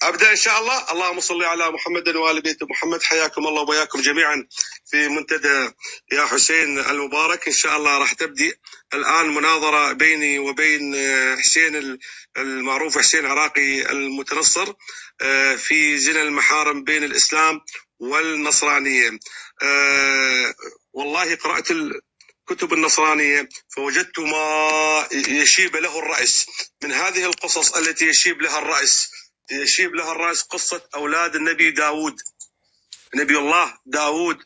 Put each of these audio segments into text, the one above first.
أبدأ إن شاء الله. اللهم صل على محمد وآل بيت محمد. حياكم الله وبياكم جميعا في منتدى يا حسين المبارك. إن شاء الله راح تبدأ الآن مناظرة بيني وبين حسين المعروف حسين عراقي المتنصر في زنا المحارم بين الإسلام والنصرانية. والله قرأت الكتب النصرانية فوجدت ما يشيب له الرأس من هذه القصص التي يشيب لها الرأس قصة أولاد النبي داود، نبي الله داود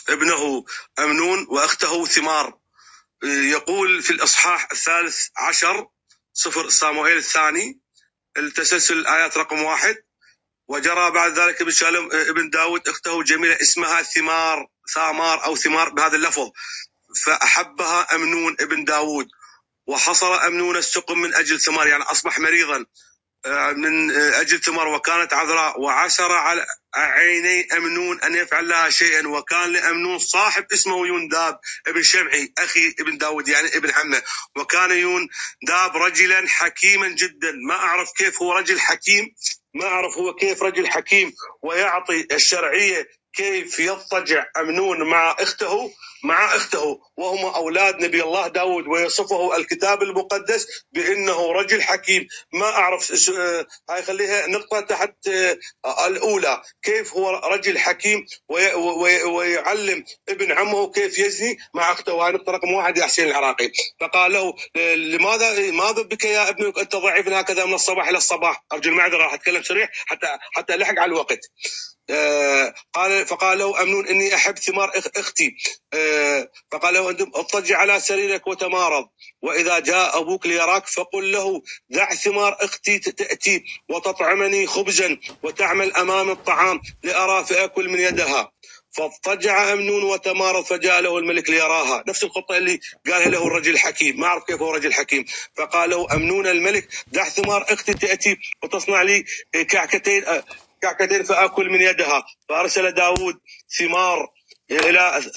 ابنه أمنون وأخته ثمار. يقول في الإصحاح 13 صفر صموئيل الثاني التسلسل الآيات رقم 1: وجرى بعد ذلك بشالم ابن داود أخته جميلة اسمها ثامار أو ثمار بهذا اللفظ، فأحبها أمنون ابن داود، وحصر أمنون السقم من أجل ثمار، يعني أصبح مريضا من أجل ثمار وكانت عذراء، وعسر على عيني أمنون أن يفعل لها شيئا. وكان لأمنون صاحب اسمه يونداب ابن شمعي أخي ابن داود يعني ابن عمه، وكان يونداب رجلا حكيما جدا. ما أعرف كيف هو رجل حكيم، ما أعرف هو كيف رجل حكيم ويعطي الشرعية كيف يضطجع أمنون مع أخته وهم أولاد نبي الله داود، ويصفه الكتاب المقدس بأنه رجل حكيم. ما أعرف هاي خليها نقطة تحت الأولى، كيف هو رجل حكيم ويعلم ابن عمه كيف يزني مع أخته. وهي نقطة رقم 1 يا حسين العراقي. فقال له ماذا بك يا ابنك أنت ضعيف هكذا من الصباح إلى الصباح؟ أرجو المعذرة راح أتكلم سريع حتى ألحق على الوقت. فقال له أمنون إني أحب ثمار أختي. فقال له اضطجع على سريرك وتمارض، وإذا جاء أبوك ليراك فقل له دع ثمار أختي تأتي وتطعمني خبزا وتعمل أمام الطعام لأرى فأكل من يدها. فاضطجع أمنون وتمارض فجاء له الملك ليراها. نفس الخطة اللي قالها له الرجل الحكيم، ما أعرف كيف هو رجل حكيم. فقال له أمنون الملك دع ثمار أختي تأتي وتصنع لي كعكتين فأكل من يدها. فأرسل داود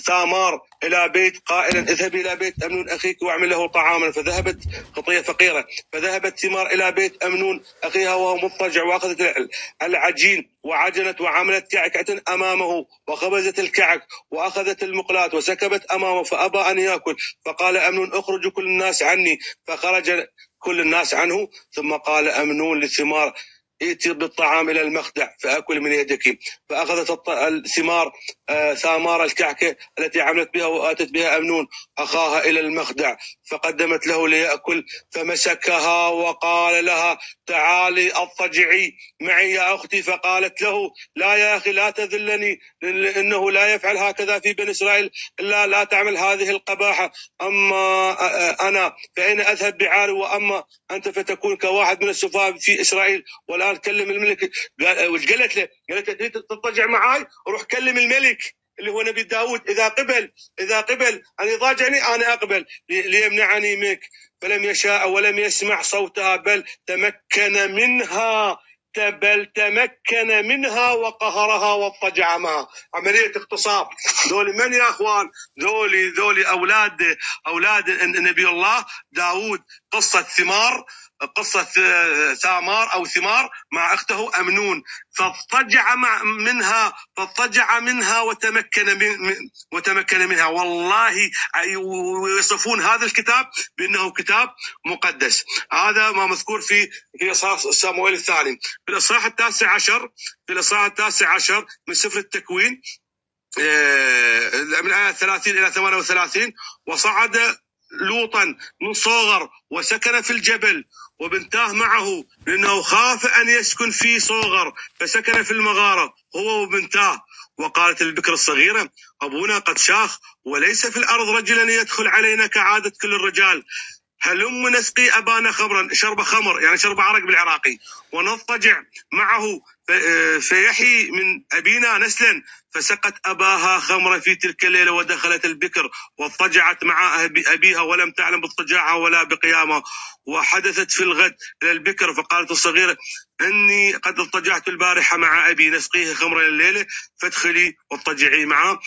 ثامار إلى بيت قائلا اذهب إلى بيت أمنون أخيك واعمل له طعاما. فذهبت خطية فقيرة، فذهبت ثمار إلى بيت أمنون أخيها وهو مضطجع، وأخذت العجين وعجنت وعملت كعكة أمامه وخبزت الكعك وأخذت المقلاة وسكبت أمامه فأبى أن يأكل. فقال أمنون اخرج كل الناس عني، فخرج كل الناس عنه. ثم قال أمنون لثمار ائتي بالطعام إلى المخدع فأكل من يدك. فأخذت ثامار الكعكة التي عملت بها وآتت بها أمنون أخاها إلى المخدع فقدمت له ليأكل، فمسكها وقال لها تعالي اضطجعي معي يا أختي. فقالت له لا يا أخي لا تذلني، إنه لا يفعل هكذا في بني إسرائيل إلا لا تعمل هذه القباحة. أما أنا فأين أذهب بعاري، وأما أنت فتكون كواحد من السفهاء في إسرائيل. والآن كلم الملك. قالت له تريد تضطجع معاي؟ روح كلم الملك اللي هو نبي داود، إذا قبل أن يضاجعني أنا أقبل ليمنعني منك. فلم يشاء ولم يسمع صوتها بل تمكن منها وقهرها واضطجع معها. عملية اغتصاب. ذولي من يا أخوان؟ ذولي أولاد نبي الله داود. قصة ثامار أو ثمار مع أخته أمنون، فاضطجع منها وتمكن منها. والله يصفون هذا الكتاب بأنه كتاب مقدس. هذا ما مذكور في صموئيل الثاني. في الإصحاح 19 من سفر التكوين من آية 30 إلى 38: وصعد لوطا من صوغر وسكن في الجبل وبنتاه معه، لأنه خاف أن يسكن في صوغر فسكن في المغارة هو وبنتاه. وقالت البكر الصغيرة أبونا قد شاخ وليس في الأرض رجلا يدخل علينا كعادة كل الرجال. هلم نسقي أبانا خمرا، شرب خمر يعني شرب عرق بالعراقي، ونضطجع معه فيحيي من أبينا نسلا، فسقت أباها خمرا في تلك الليلة ودخلت البكر واضطجعت مع أبيها ولم تعلم باضطجاعها ولا بقيامها. وحدثت في الغد إلى البكر فقالت الصغيرة: إني قد اضطجعت البارحة مع أبي نسقيه خمرا الليلة فادخلي واضطجعي معه.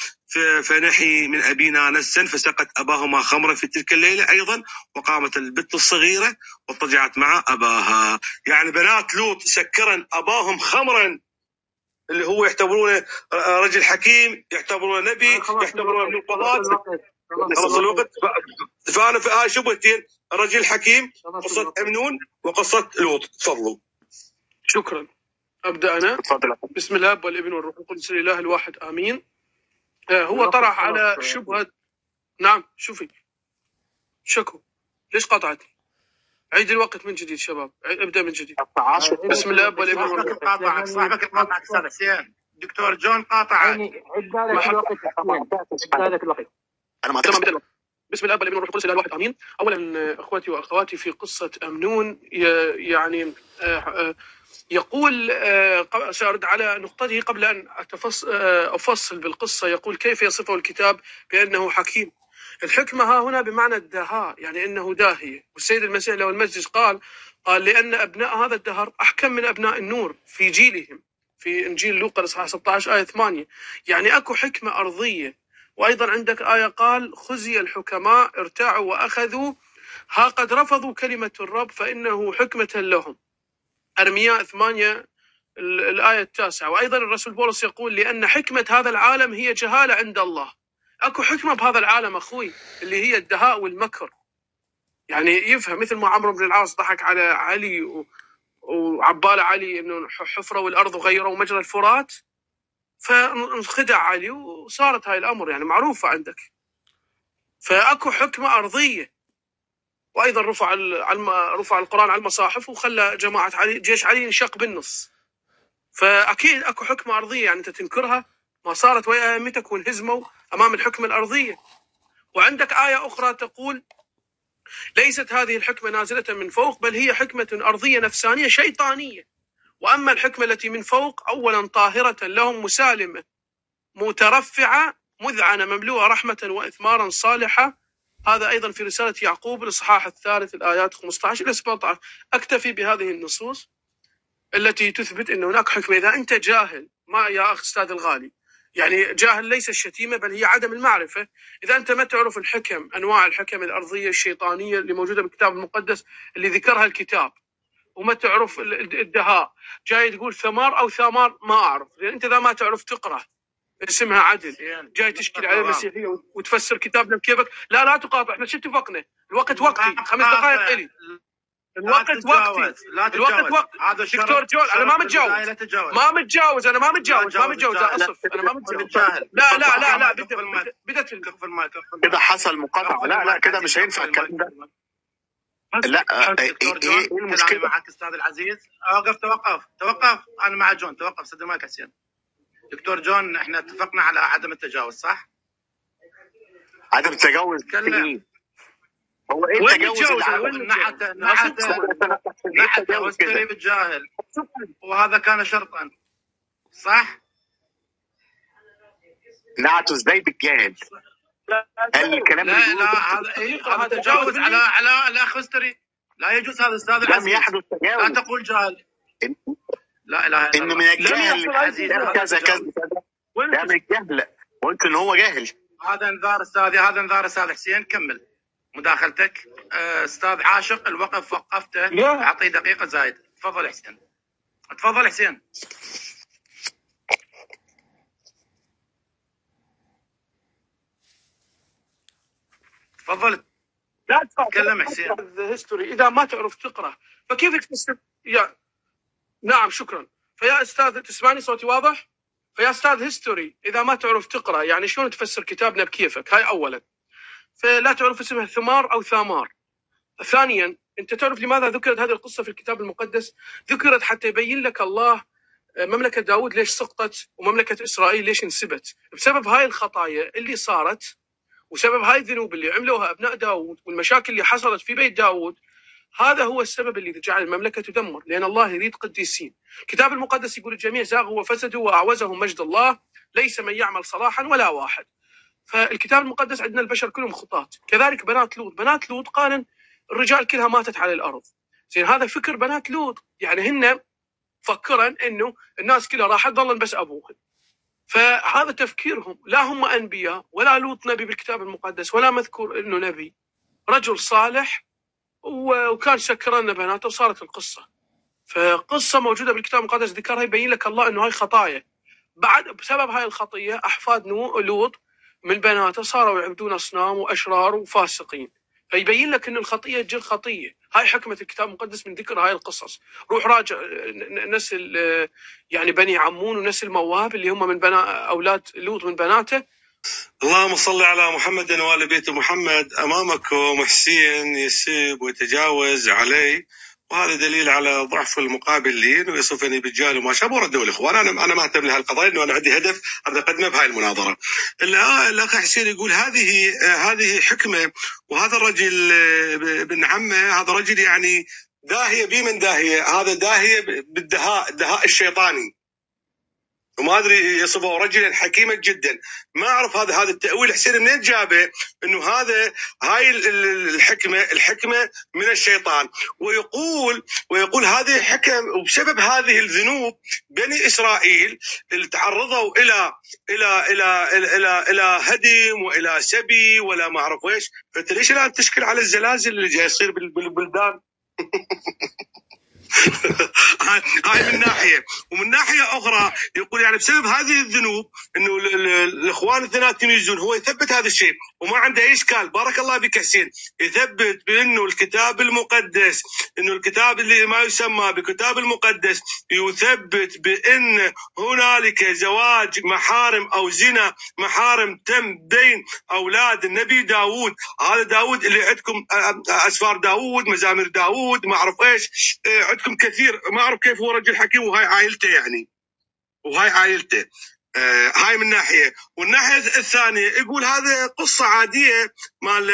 فنحي من أبينا نسا فسقت أباهما خمرا في تلك الليلة أيضا، وقامت البت الصغيرة واضطجعت مع أباها. يعني بنات لوط سكرن أباهم خمرا، اللي هو يعتبرونه رجل حكيم، يعتبرونه نبي، يعتبرونه من القضاة. خلص الوقت. فأنا في شبهتين: الرجل الحكيم، قصة أمنون، وقصة لوط. تفضلوا. شكرا. أبدأ أنا. تفضل. بسم الله والابن والروح القدس الإله الواحد آمين. هو طرح على شبهة. نعم شوفي شكو ليش قطعت؟ عيد الوقت من جديد شباب، ابدأ من جديد. بسم الله والابن والروح القدس. صاحبك قاطعك استاذ حسين. دكتور جون قاطعك. انا تمام. بسم الله والابن والروح القدس الإله الواحد آمين. أولا أخوتي وأخواتي في قصة أمنون يعني يقول سأرد على نقطته قبل أن أفصل بالقصة. يقول: كيف يصفه الكتاب بأنه حكيم؟ الحكمة ها هنا بمعنى الدهاء، يعني أنه داهية. والسيد المسيح له المجد قال لأن أبناء هذا الدهر أحكم من أبناء النور في جيلهم، في إنجيل لوقا الإصحاح 16 آية 8. يعني أكو حكمة أرضية. وأيضا عندك آية قال: خزي الحكماء ارتاعوا وأخذوا، ها قد رفضوا كلمة الرب فإنه حكمة لهم. أرمياء 8 الآية 9. وأيضا الرسول بولس يقول: لأن حكمة هذا العالم هي جهالة عند الله. أكو حكمة بهذا العالم أخوي اللي هي الدهاء والمكر. يعني يفهم مثل ما عمرو بن العاص ضحك على علي وعبال علي إنه حفروا الأرض وغيروا مجرى الفرات، فانخدع علي وصارت هاي الأمر يعني معروفة عندك. فأكو حكمة أرضية. وأيضا رفع القرآن على المصاحف وخلى جماعة علي جيش علي ينشق بالنص. فأكيد أكو حكمة أرضية، يعني أنت تنكرها ما صارت ويا أئمتك وانهزموا أمام الحكمة الأرضية. وعندك آية أخرى تقول: ليست هذه الحكمة نازلة من فوق بل هي حكمة أرضية نفسانية شيطانية. وأما الحكمة التي من فوق أولا طاهرة لهم مسالمة مترفعة مذعنة مملوءة رحمة وإثمارا صالحة. هذا أيضا في رسالة يعقوب الإصحاح 3 الآيات 15 إلى 17. أكتفي بهذه النصوص التي تثبت أن هناك حكمة. إذا أنت جاهل، ما يا أخ أستاذ الغالي، يعني جاهل ليس الشتيمة بل هي عدم المعرفة. إذا أنت ما تعرف الحكم، أنواع الحكم الأرضية الشيطانية اللي موجودة بالكتاب المقدس اللي ذكرها الكتاب، وما تعرف الدهاء، جاي تقول ثمار أو ثامار، ما أعرف. لأن أنت إذا ما تعرف تقرأ اسمها عدل، جاي تشكل على المسيحية وتفسر كتابنا بكيفك. لا تقاطع، احنا شو اتفقنا؟ الوقت وقتي 5 دقائق إلي. الوقت وقتي. الوقت وقتي. دكتور جول انا ما متجاوز. انا ما متجاوز. اسف انا ما متجاوز. لا بدت كده حصل مقاطعة. لا كده مش هينفع الكلام ده. لا ايه المشكلة معك استاذ العزيز؟ توقف. انا مع جون. توقف صدق ما كسين. دكتور جون احنا اتفقنا على عدم التجاوز صح؟ عدم التجاوز ايه؟ هو ايه التجاوز اللي نحت واستري بالجاهل، وهذا كان شرطا صح؟ نعته ازاي بالجاهل؟ قال الكلام هذا تجاوز على الاخ استري. لا يجوز هذا استاذ العزيز. لم يحدث تجاوز. لا تقول جاهل. لا اله الا الله. ان من الجهل كذا ده من الجهل. قلت ان هو جاهل. هذا انذار استاذ حسين. كمل مداخلتك. استاذ عاشق الوقف وقفته، اعطيه دقيقه زايد. تفضل حسين. تفضل. لا تكلم حسين. الهيستوري اذا ما تعرف تقرا فكيف تفسر؟ نعم شكرا. فيا استاذ تسمعني صوتي واضح؟ فيا استاذ هيستوري اذا ما تعرف تقرا يعني شلون تفسر كتابنا بكيفك؟ هاي اولا. فلا تعرف اسمها ثمار او ثامار. ثانيا انت تعرف لماذا ذكرت هذه القصه في الكتاب المقدس؟ ذكرت حتى يبين لك الله مملكه داود ليش سقطت ومملكه اسرائيل ليش انسبت، بسبب هاي الخطايا اللي صارت وسبب هاي الذنوب اللي عملوها ابناء داود والمشاكل اللي حصلت في بيت داود. هذا هو السبب اللي جعل المملكة تدمر، لأن الله يريد قديسين. الكتاب المقدس يقول الجميع زاغوا وفسدوا وأعوزهم مجد الله، ليس من يعمل صلاحا ولا واحد. فالكتاب المقدس عندنا البشر كلهم خطاة. كذلك بنات لوط قال الرجال كلها ماتت على الأرض. زين، هذا فكر بنات لوط، يعني هن فكرا إنه الناس كلها راحت ظلن بس أبوهن. فهذا تفكيرهم، لا هم أنبياء ولا لوط نبي بالكتاب المقدس ولا مذكور إنه نبي، رجل صالح وكان سكرنا بناته وصارت القصة. فقصة موجودة بالكتاب المقدس ذكرها يبين لك الله إنه هاي خطايا. بعد بسبب هاي الخطية أحفاد لوط من بناته صاروا يعبدون أصنام وأشرار وفاسقين. فيبين لك إن الخطية تجر خطية. هاي حكمة الكتاب المقدس من ذكر هاي القصص. روح راجع نسل يعني بني عمون ونسل مواب اللي هم من أولاد لوط من بناته. اللهم صل على محمد وآل بيت محمد. أمامكم حسين يسب ويتجاوز علي، وهذا دليل على ضعف المقابلين ويصفني بالجهل وما شابه. وردوا الإخوان، أنا ما أهتم لهالقضايا، إنه أنا عندي هدف أبدأ أقدمه بهاي المناظرة. الأخ حسين يقول هذه حكمة، وهذا الرجل ابن عمه هذا رجل يعني داهية بمن داهية، هذا داهية بالدهاء الشيطاني، وما ادري يصفه رجلا حكيما جدا. ما اعرف هذا التاويل حسين منين جابه، انه هاي الحكمه من الشيطان. ويقول هذه حكم، وبسبب هذه الذنوب بني اسرائيل اللي تعرضوا الى الى الى الى الى هدم والى سبي ولا ما اعرف ايش. فانت ليش الان تشكل على الزلازل اللي جاي يصير بالبلدان؟ هاي من ناحية. ومن ناحية أخرى يقول يعني بسبب هذه الذنوب إنه الإخوان الثلاثة يميزون. هو يثبت هذا الشيء وما عنده أي إشكال. بارك الله بك حسين. يثبت بأنه الكتاب المقدس، إنه الكتاب اللي ما يسمى بكتاب المقدس، يثبت بأن هنالك زواج محارم أو زنا محارم تم بين أولاد النبي داود. هذا داود اللي عندكم أسفار داود، مزامير داود، ما أعرف إيش عندكم كثير. ما أعرف كيف هو رجل حكيم وهاي عائلته يعني، وهاي عائلته. هاي من ناحية. والناحية الثانية يقول هذا قصة عادية مال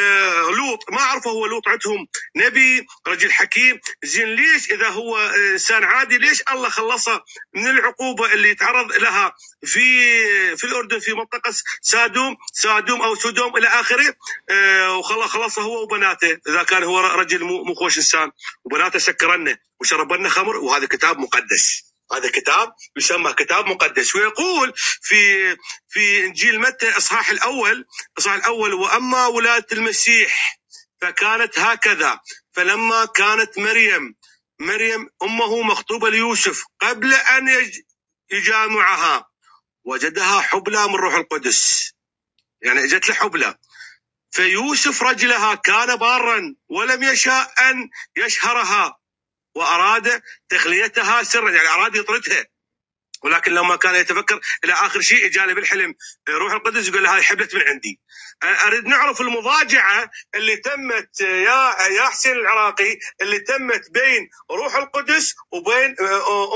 لوط. ما أعرفه هو لوط عندهم نبي رجل حكيم. زين ليش إذا هو إنسان عادي ليش الله خلصه من العقوبة اللي يتعرض لها في الأردن في منطقة سادوم أو سودوم إلى آخره، وخلصه هو وبناته إذا كان هو رجل مو خوش إنسان، وبناته سكرنه وشربنا خمر. وهذا كتاب مقدس، هذا كتاب يسمى كتاب مقدس. ويقول في إنجيل متى إصحاح الأول وأما ولادة المسيح فكانت هكذا: فلما كانت مريم أمه مخطوبة ليوسف قبل أن يجامعها وجدها حبلى من روح القدس. يعني اجت له حبلى. فيوسف رجلها كان بارا ولم يشاء أن يشهرها وأراد تخليتها سرا، يعني أراد يطردها. ولكن لما كان يتفكر إلى آخر شيء جاء بالحلم روح القدس يقول لها هذه حبلت من عندي. أريد نعرف المضاجعة اللي تمت يا حسين العراقي، اللي تمت بين روح القدس وبين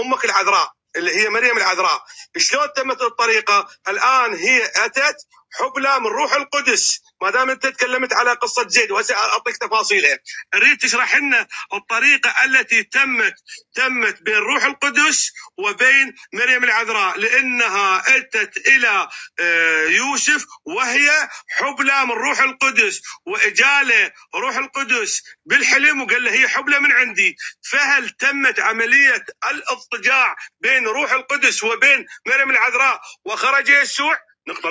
أمك العذراء اللي هي مريم العذراء. شلون تمت الطريقة؟ الآن هي أتت حبلى من روح القدس. ما دام انت تكلمت على قصه زيد وهسه اعطيك تفاصيلها، اريد تشرح لنا الطريقه التي تمت بين روح القدس وبين مريم العذراء، لانها اتت الى يوسف وهي حبلى من روح القدس، واجاله روح القدس بالحلم وقال له هي حبلى من عندي. فهل تمت عمليه الاضطجاع بين روح القدس وبين مريم العذراء وخرج يسوع؟ نقطة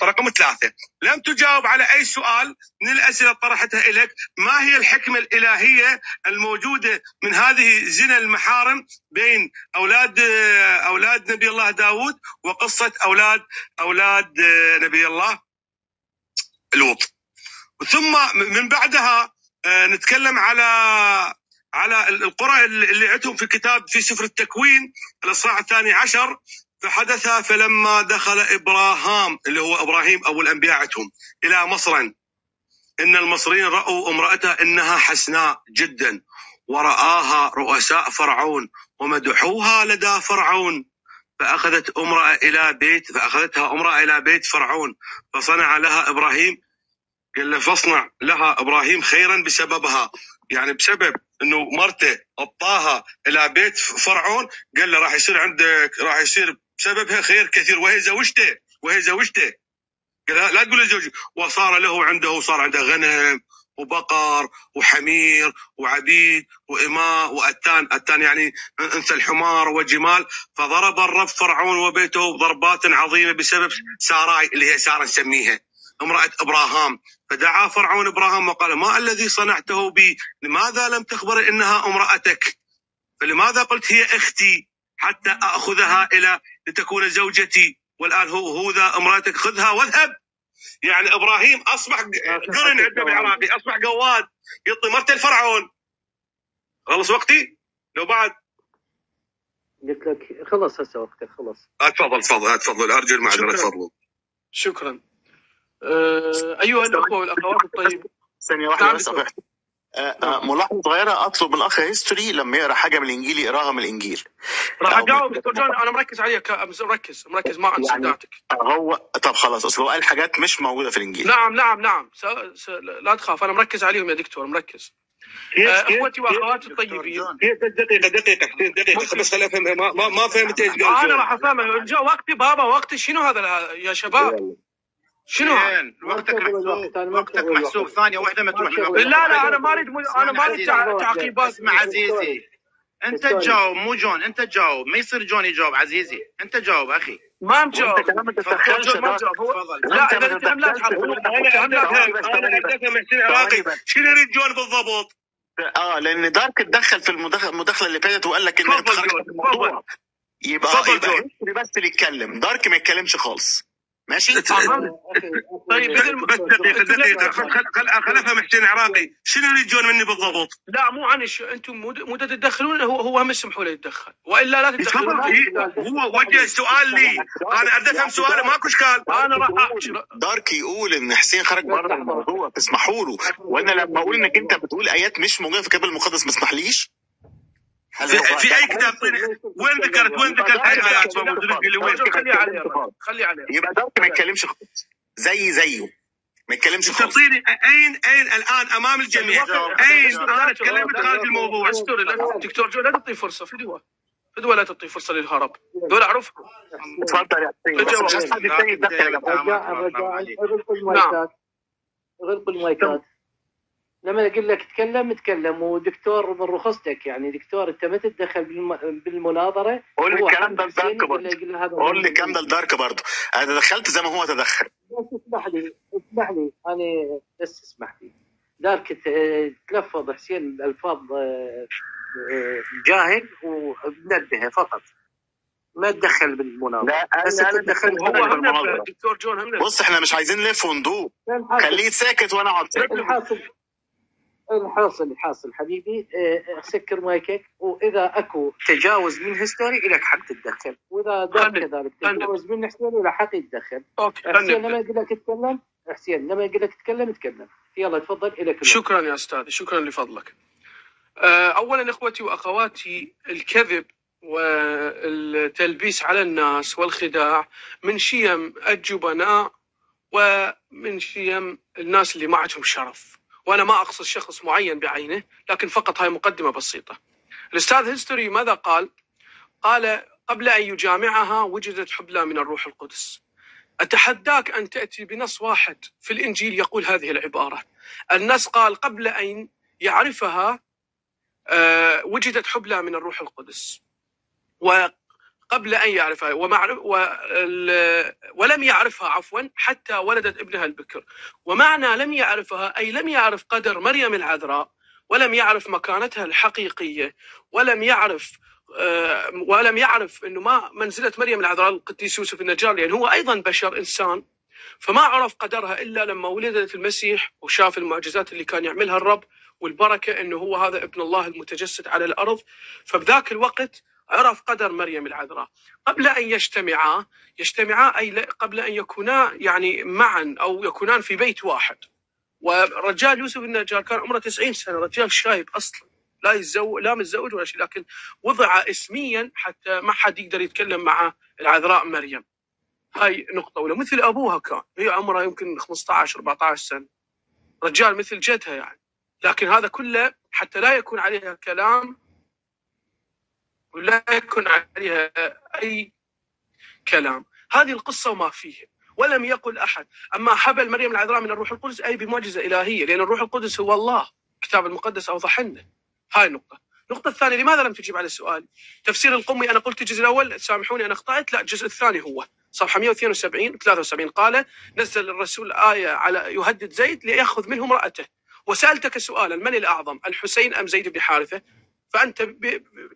رقم 3. لم تجاوب على أي سؤال من الأسئلة طرحتها إليك. ما هي الحكمة الإلهية الموجودة من هذه زنا المحارم بين أولاد نبي الله داود وقصة أولاد نبي الله لوط؟ ثم من بعدها نتكلم على القرى اللي عندهم في سفر التكوين الإصحاح 12. فحدث فلما دخل إبراهام اللي هو إبراهيم أبو الأنبياء عندهم إلى مصر إن المصريين رأوا امرأته إنها حسناء جدا، ورآها رؤساء فرعون ومدحوها لدى فرعون. فأخذتها امرأة إلى بيت فرعون فصنع لها إبراهيم، قال له فاصنع لها إبراهيم خيرا بسببها، يعني بسبب انه مرته ابطاها الى بيت فرعون، قال له راح يصير بسببها خير كثير، وهي زوجته. قال لا تقول لزوجي. وصار له صار عنده غنم وبقر وحمير وعبيد وإماء وأتان يعني انثى الحمار وجمال. فضرب الرب فرعون وبيته ضربات عظيمة بسبب ساراي، اللي هي سارة نسميها امرأة إبراهام. فدعا فرعون إبراهام وقال: ما الذي صنعته بي؟ لماذا لم تخبر إنها امرأتك؟ فلماذا قلت هي أختي حتى أخذها لتكون زوجتي؟ والآن هو ذا امرأتك، خذها واذهب. يعني إبراهيم أصبح قرن عندنا بالعراقي، أصبح قواد يعطي مرته الفرعون. خلص وقتي؟ لو بعد قلت لك خلص هسه وقتك خلص. تفضل أرجو المعذرة. تفضل. شكرا. أيها الأخوة والأخوات الطيبين، ثانية واحدة بس. ملاحظة صغيرة، أطلب من الأخ هيستوري لما يقرأ حاجة من الإنجيل يقراها من الإنجيل. راح أجاوب دكتور جون، أنا مركز عليك، مركز ما عن صداعتك. هو طب خلاص، أصل هو قال حاجات مش موجودة في الإنجيل. نعم لا تخاف، أنا مركز عليهم يا دكتور، مركز. اخوتي واخواتي الطيبين، دقيقة بس خليني افهم. ما فهمت ايش قال. انا راح افهمه. وقتي بابا، وقتي. شنو هذا يا شباب؟ شنو وقتك محسوب. ثانية واحدة ما تروح. لا انا ما اريد تعقيبات. اسمع عزيزي، انت تجاوب مو جون، انت تجاوب، ما يصير جون يجاوب. عزيزي انت جاوب اخي. ما مجاوب. ما تتدخلش. لا اذا انت لا تحرك. انا محسن عراقي شنو يريد جون بالضبط؟ لان دارك اتدخل في المداخله اللي فاتت وقال لك ان انت خرجت من الموضوع. يبقى بس اللي يتكلم، دارك ما يتكلمش خالص. ماشي. طيب بس دقيقة خل افهم حسين عراقي شنو يريد جون مني بالضبط؟ لا مو عن انتم مو تتدخلون. هو هم يسمحوا له يتدخل، والا لا تتدخلون. هو وجه السؤال لي، انا ادي افهم سؤاله، ماكو اشكال. انا راح دارك يقول ان حسين خرج بره الموضوع، تسمحوا له. وانا لما اقول انك انت بتقول ايات مش موجوده في الكتاب المقدس ما اسمحليش. في اي كتاب وين ذكرت اي ايات موجوده؟ خلي عليه. يبقى دارك ما يتكلمش خالص، زيه ما يتكلمش خالص. تعطيني اين الان امام الجميع اين انا تكلمت خارج الموضوع؟ دكتور جو لا تعطي فرصه. فدوى لا تعطي فرصه للهرب، دول اعرفهم. تفضل يا حسين. مش حد ثاني يتدخل يا جماعه. اغلقوا المايكات. لما اقول لك تكلم، ودكتور من رخصتك. يعني دكتور انت ما تتدخل بالمناظره. قول لي الكلام ده لدارك برضه. قول لي الكلام ده لدارك برضه. انا دخلت زي ما هو تدخل. اسمح لي انا بس اسمح لي. دارك تلفظ حسين الفاظ جاهل ومنبه فقط، ما تدخل بالمناظره. لا انا دخلت هو دكتور جون. بص احنا مش عايزين نلف وندور، خليه ساكت وانا اقعد ساكت. الحاصل حبيبي، سكر مايكك. واذا اكو تجاوز من هيستوري لك حق تتدخل، واذا دار كذلك تجاوز من هيستوري له حق يتدخل. حسين لما يقول لك اتكلم. يلا تفضل الك. شكرا يا استاذ، شكرا لفضلك. اولا اخوتي واخواتي، الكذب والتلبيس على الناس والخداع من شيم الجبناء ومن شيم الناس اللي ما عندهم شرف. وأنا ما أقصد شخص معين بعينه، لكن فقط هاي مقدمة بسيطة. الأستاذ هيستوري ماذا قال؟ قال قبل أن يجامعها وجدت حبلى من الروح القدس. أتحداك أن تأتي بنص واحد في الإنجيل يقول هذه العبارة. النص قال قبل أن يعرفها وجدت حبلى من الروح القدس، وقبل أن يعرفها ولم يعرفها عفوا حتى ولدت ابنها البكر. ومعنى لم يعرفها أي لم يعرف قدر مريم العذراء، ولم يعرف مكانتها الحقيقية، ولم يعرف أنه ما منزلة مريم العذراء القديس يوسف النجار، لأن هو أيضا بشر إنسان، فما عرف قدرها إلا لما ولدت المسيح وشاف المعجزات اللي كان يعملها الرب، والبركة أنه هو هذا ابن الله المتجسد على الأرض. فبذاك الوقت عرف قدر مريم العذراء. قبل أن يجتمعا أي قبل أن يكونا يعني معا أو يكونان في بيت واحد. ورجال يوسف النجار كان عمره 90 سنة، رجال شايب أصلا، لا متزوج ولا شيء، لكن وضع اسميا حتى ما حد يقدر يتكلم مع العذراء مريم. هاي نقطة. ولا مثل أبوها كان، هي عمرها يمكن 15-14 سنة، رجال مثل جدها يعني. لكن هذا كله حتى لا يكون عليها كلام ولا يكون عليها أي كلام. هذه القصة وما فيها. ولم يقل أحد أما حبل مريم العذراء من الروح القدس أي بمعجزة إلهية، لأن الروح القدس هو الله، الكتاب المقدس أوضح لنا. هاي النقطة. النقطة الثانية، لماذا لم تجيب على السؤال؟ تفسير القمي أنا قلت الجزء الأول، سامحوني أنا أخطأت، لا الجزء الثاني هو صفحة 172 73 قال نزل الرسول آية على يهدد زيد ليأخذ منه امرأته، وسألتك سؤالا من الأعظم الحسين أم زيد بن حارثة؟ فأنت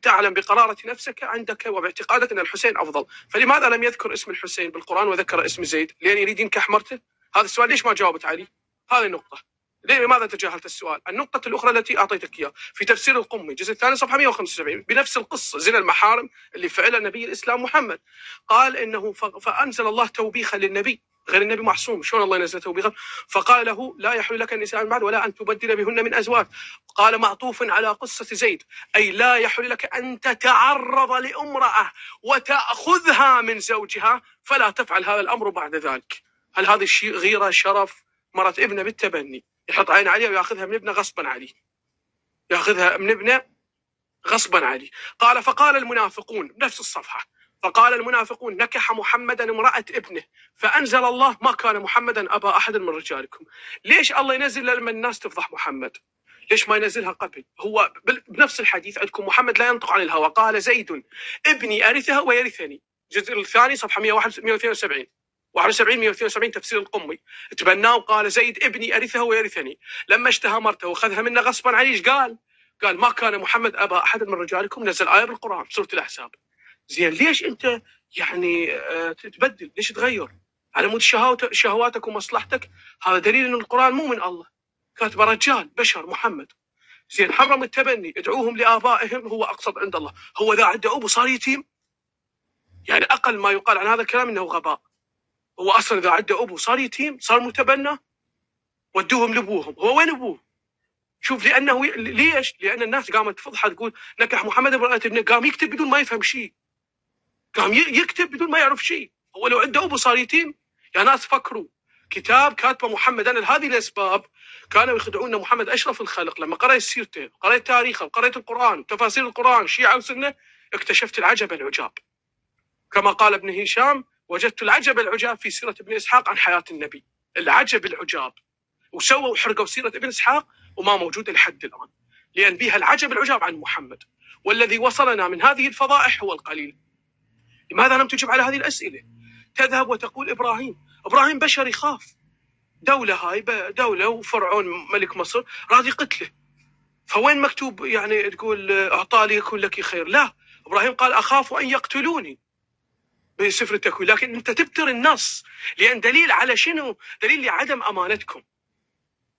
تعلم بقرارة نفسك عندك وباعتقادك أن الحسين أفضل، فلماذا لم يذكر اسم الحسين بالقرآن وذكر اسم زيد؟ لأن يريد ينكح مرته؟ هذا السؤال ليش ما جاوبت عليه؟ هذه النقطة. لماذا تجاهلت السؤال؟ النقطة الأخرى التي أعطيتك إياها في تفسير القمي الجزء الثاني صفحة 175 بنفس القصة زنا المحارم اللي فعلها نبي الإسلام محمد، قال إنه فأنزل الله توبيخا للنبي، غير النبي معصوم، شلون الله ينزل توبيخا؟ فقال له لا يحل لك النساء من بعد ولا أن تبدل بهن من أزواج. قال معطوف على قصة زيد، أي لا يحل لك أن تتعرض لامرأة وتأخذها من زوجها، فلا تفعل هذا الأمر بعد ذلك. هل هذا الشيء غيرة شرف مرة ابنه بالتبني يحط عين عليها ويأخذها من ابنه غصبا عليه، يأخذها من ابنه غصبا عليه. قال فقال المنافقون بنفس الصفحة، فقال المنافقون نكح محمدا امرأة ابنه، فأنزل الله ما كان محمدا أبا أحد من رجالكم. ليش الله ينزل لما الناس تفضح محمد؟ ليش ما ينزلها قبل؟ هو بنفس الحديث عندكم محمد لا ينطق عن الهوى، قال زيد ابني أرثها ويرثني، الجزء الثاني صفحة 172 172 تفسير القمي، تبناه وقال زيد ابني أرثها ويرثني. لما اشتهى مرته وخذها منه غصبا عليه قال ما كان محمد أبا أحد من رجالكم، نزل آية بالقرآن سورة الأحزاب. زين ليش أنت يعني تبدل؟ ليش تغير على مود شهواتك ومصلحتك؟ هذا دليل أن القرآن مو من الله، كاتب رجال بشر محمد. زين حرم التبني، ادعوهم لآبائهم هو أقصد عند الله. هو إذا عنده أبو صار يتيم؟ يعني أقل ما يقال عن هذا الكلام إنه غباء. هو أصلا إذا عنده أبو صار يتيم، صار متبنى، ودوهم لأبوهم. هو وين أبوه؟ شوف لأنه ليش؟ لأن الناس قامت تفضحه تقول نكح محمد امرأة ابنه، قام يكتب بدون ما يفهم شيء، قام يكتب بدون ما يعرف شيء. هو لو عنده أبو صار يتيم؟ يا ناس فكروا كتاب كاتبه محمد. أنا لهذه الأسباب كانوا يخدعون محمد أشرف الخلق. لما قرأت سيرته، قرأت تاريخه، قرأت القرآن، تفاسير القرآن شيعة وسنة، اكتشفت العجب العجاب. كما قال ابن هشام وجدت العجب العجاب في سيرة ابن إسحاق عن حياة النبي، العجب العجاب. وسووا وحرقوا سيرة ابن إسحاق وما موجود لحد الآن، لأن بها العجب العجاب عن محمد. والذي وصلنا من هذه الفضائح هو القليل. لماذا لم تجب على هذه الأسئلة؟ تذهب وتقول إبراهيم بشر يخاف، دولة هاي دولة وفرعون ملك مصر راضي قتله، فوين مكتوب يعني تقول أعطى يكون لك خير؟ لا، إبراهيم قال أخاف أن يقتلوني بسفر التكوين. لكن أنت تبتر النص، لأن دليل على شنو؟ دليل لعدم أمانتكم.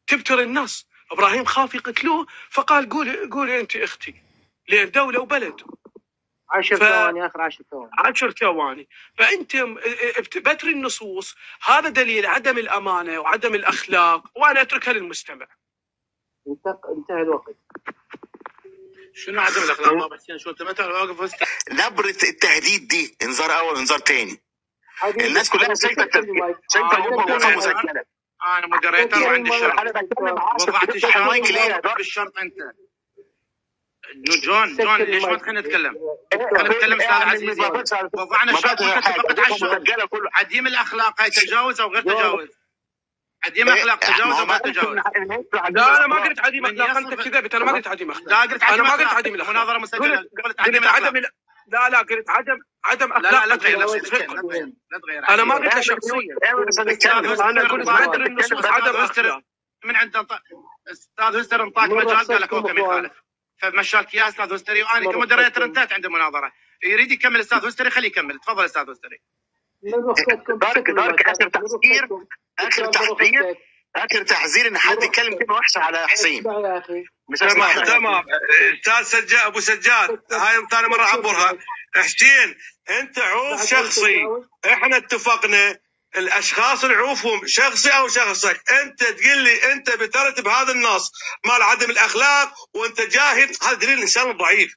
تبتر النص. إبراهيم خاف يقتلوه فقال قولي أنت أختي، لأن دولة وبلد. 10 ثواني آخر 10 ثواني 10 ثواني. فأنت بتر النصوص، هذا دليل عدم الأمانة وعدم الأخلاق، وأنا أتركها للمستمع. انتهى الوقت. شنو عدم الاخلاق بابا حسين؟ شو انت متى واقف نبرة التهديد دي انذار اول انذار تاني. الناس كلها شايفه الموضوع مسجله. انا مودريتر وعندي الشرط، وضعت الشرط بالشرط. انت جون ليش ما تخلينا نتكلم؟ انا اتكلم استاذ عزيزي. وضعنا الشرط واتفقت على الشرط. عديم الاخلاق هاي تجاوز او غير تجاوز؟ عديم اخلاق تجاوز او غير تجاوز؟ لا انا ما قلت عديم اخلاق، انت كذبت. انا ما قلت عديم اخلاق. لا قلت عديم اخلاق. انا ما قلت عديم اخلاق. مناظره مسجله. قلت عديم اخلاق. لا قلت عدم اخلاق. لا تغير نفسك. لا تغير. انا ما قلت شخصيا. انا قلت بدر النصوص عدم اخلاق. من عند استاذ هستر انطاك مجال قال لك هو كم يخالف، فمشالك يا استاذ هستري. وانا كمودريتر انتهت عند المناظره. يريد يكمل استاذ هستري خليه يكمل. تفضل استاذ هستري. اخر تحذير ان حد يتكلم كلمه وحشه على حسين. مش تمام. استاذ ابو سجاد، هاي ثاني مره اعبرها. حسين انت عوف شخصي، احنا اتفقنا الاشخاص نعوفهم شخصي او شخصك. انت تقول لي انت بترتب هذا النص مال عدم الاخلاق وانت جاهل، هذا دليل انسان ضعيف.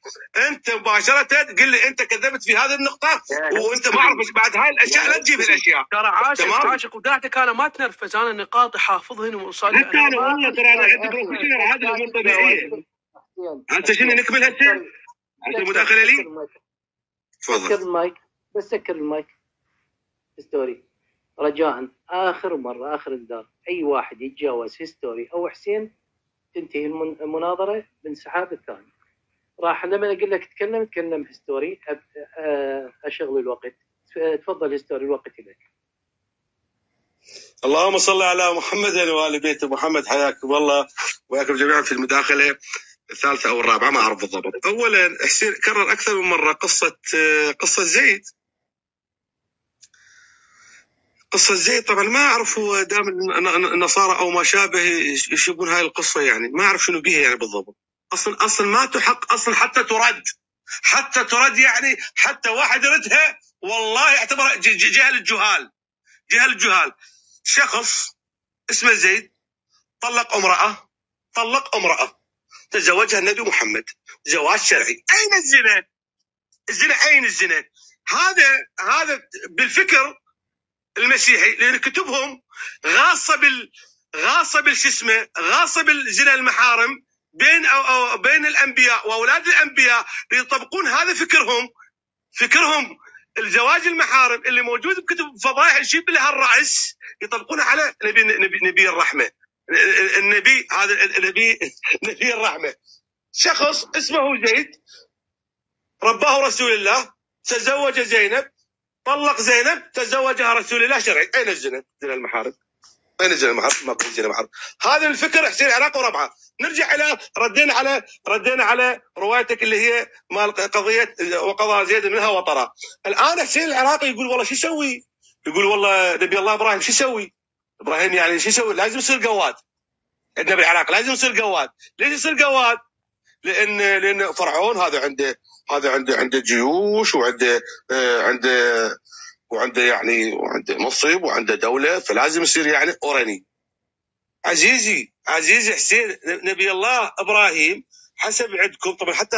انت مباشره تقول لي انت كذبت في هذه النقطه وانت ما اعرف بعد هاي الاشياء. لا تجيب الاشياء. ترى عاشق وداعتك انا ما تنرفز، انا نقاط حافظهن وصالح. انا والله ترى انا عندي بروفيشنال، هذه الامور طبيعيه. انت شنو نكمل هسه؟ انت المداخله لي؟ تفضل. سكر المايك، بس سكر المايك. هيستوري رجاء، اخر مره، اخر انذار، اي واحد يتجاوز هيستوري او حسين تنتهي المناظره بانسحاب الثاني. راح لما اقول لك تكلم هيستوري، اشغل الوقت. تفضل هيستوري، الوقت لك. اللهم صل على محمد وآل بيت محمد. حياكم الله وياكم جميعا في المداخله الثالثه او الرابعه، ما اعرف بالضبط. اولا حسين كرر اكثر من مره قصه زيد. قصه زيد طبعا ما اعرف، هو دام النصارى او ما شابه يشوفون هاي القصه، يعني ما اعرف شنو بيها يعني بالضبط. اصلا ما تحق اصلا، حتى ترد يعني، حتى واحد يردها والله يعتبر جهل الجهال. شخص اسمه زيد طلق امرأة تزوجها النبي محمد زواج شرعي. أين الزنا؟ هذا بالفكر المسيحي، لأن كتبهم غاصة بالزنا المحارم بين الأنبياء وأولاد الأنبياء، يطبقون هذا فكرهم الزواج المحارم اللي موجود بكتب فضائح يشيب لها الرأس، يطبقونها على نبي الرحمة. نبي الرحمة. شخص اسمه زيد رباه رسول الله، تزوج زينب، طلق زينب، تزوجها رسول الله شرعي. أين الزنا؟ زنا المحارم. أين الزنا المحارم؟ ما في زنا محارم. هذا الفكر حسين العراق وربعه. نرجع إلى ردينا على روايتك اللي هي مال قضية وقضى زيد منها وطرا. الآن حسين العراقي يقول والله شو يسوي؟ يقول والله نبي الله إبراهيم شو يسوي؟ إبراهيم يعني شو يسوي؟ لازم يصير قواد. عندنا بالعراق لازم يصير قواد. ليش يصير قواد؟ لأن فرعون هذا عنده جيوش، وعنده يعني منصب وعنده دولة، فلازم يصير يعني أوراني. عزيزي حسين، نبي الله إبراهيم حسب عندكم طبعا، حتى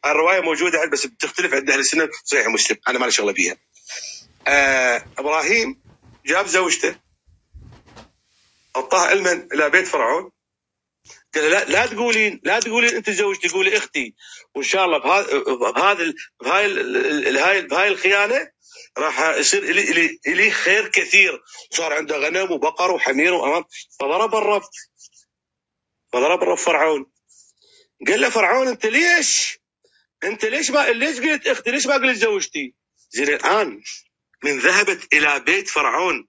الرواية موجودة بس بتختلف عند أهل السنة، صحيح مسلم، أنا ما لي شغلة بيها. إبراهيم جاب زوجته حطها علما إلى بيت فرعون، قال لا تقولين انت زوجتي، قولي اختي، وان شاء الله بهاي الخيانه راح يصير لي خير كثير. صار عنده غنم وبقر وحمير وامام. فضرب الرب فرعون، قال له فرعون انت ليش قلت اختي، ليش ما قلت زوجتي؟ زين الان من ذهبت الى بيت فرعون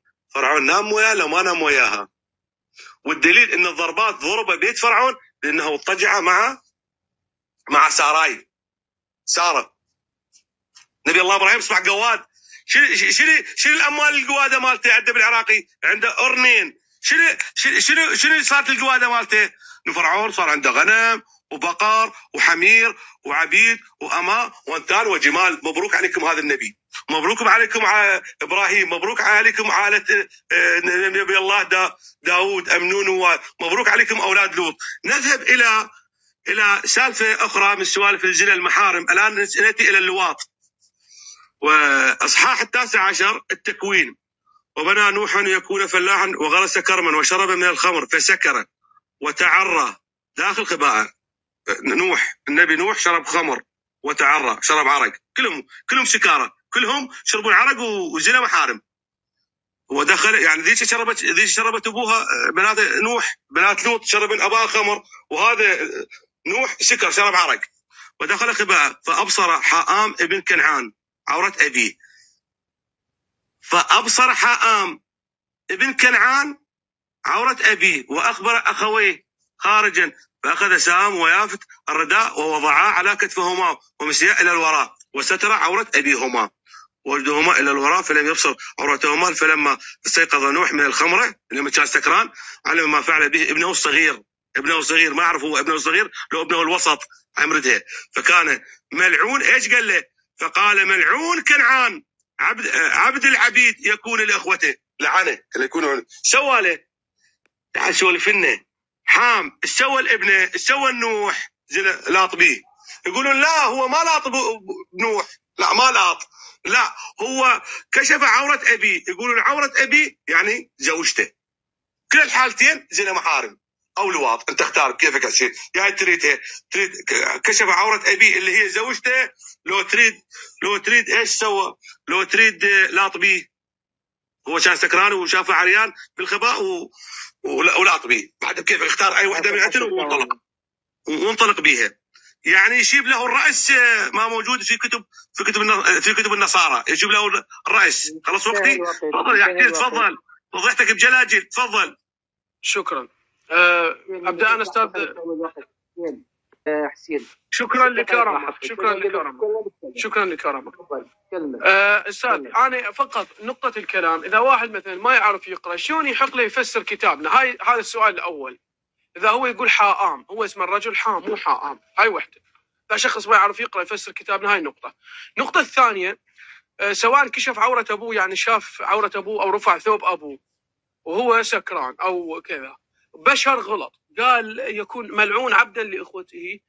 نام وياها لو ما نام وياها. والدليل ان الضربات ضرب بيت فرعون لانه اضطجع مع ساره. نبي الله ابراهيم اسمع قواد. شنو الاموال القواده مالته عنده بالعراقي؟ عنده قرنين. شنو صارت القواده مالته؟ فرعون صار عنده غنم وبقر وحمير وعبيد واماء وانتان وجمال. مبروك عليكم هذا النبي، مبروك عليكم ابراهيم، مبروك عليكم عائله نبي الله داود امنون، مبروك عليكم اولاد لوط. نذهب الى سالفه اخرى من سوالف الزنا المحارم. الان ناتي الى اللواط. واصحاح 19 التكوين. وبنى نوح يكون فلاحا وغرس كرما وشرب من الخمر فسكر وتعرى داخل خباء. النبي نوح شرب خمر وتعرى، شرب عرق. كلهم سكارى، كلهم شربوا عرق وزنا محارم. ودخل يعني ذيك شربت ابوها بنات نوح، بنات لوط شربن اباها خمر، وهذا نوح سكر شرب عرق. ودخل خباء فابصر حام ابن كنعان عورة ابيه. فابصر حام ابن كنعان عورة ابيه واخبر اخويه خارجا، فاخذ سام ويافت الرداء ووضعاه على كتفهما ومشيا الى الوراء وستر عورة ابيهما وجدهما الى الوراء فلم يبصر عورتهما. فلما استيقظ نوح من الخمره لما كان سكران علم ما فعل به ابنه الصغير ما اعرف هو ابنه الصغير لو ابنه الوسط عمرته. فكان ملعون. ايش قال له؟ فقال ملعون كنعان عبد العبيد يكون لاخوته. لعنه يكون سوى له. تعال سولف لنا حام سوى الابنه، سوى النوح لاط بيه. يقولون لا هو ما لاط بنوح، لا ما لاط، لا هو كشف عورة أبي. يقولون عورة أبي يعني زوجته. كل الحالتين زنا محارم. او لواط، انت اختار كيفك حسين. يعني تريد كشف عوره ابيه اللي هي زوجته، لو تريد ايش سوى؟ لو تريد لاط بيه، هو كان سكران وشافه عريان بالخباء ولاط بيه، بعد كيف اختار اي وحده من عندنا وانطلق بيها. يعني يجيب له الراس ما موجود في كتب النصارى، يجيب له الراس. خلص وقتي؟ تفضل يا حسين، تفضل، وضحتك بجلاجل، تفضل. شكرا. ابدا انا استاذ حسين. شكرا لكرمك. شكرا لكرمك. استاذ انا فقط نقطه الكلام، اذا واحد مثلا ما يعرف يقرا شلون يحق له يفسر كتابنا؟ هذا السؤال الاول. اذا هو يقول حام، هو اسم الرجل حام مو حام، هاي وحده. اذا شخص ما يعرف يقرا يفسر كتابنا، هاي نقطه. النقطه الثانيه، سواء كشف عوره ابوه، يعني شاف عوره ابوه او رفع ثوب ابوه وهو سكران او كذا، بشر غلط، قال يكون ملعون عبدا لاخوته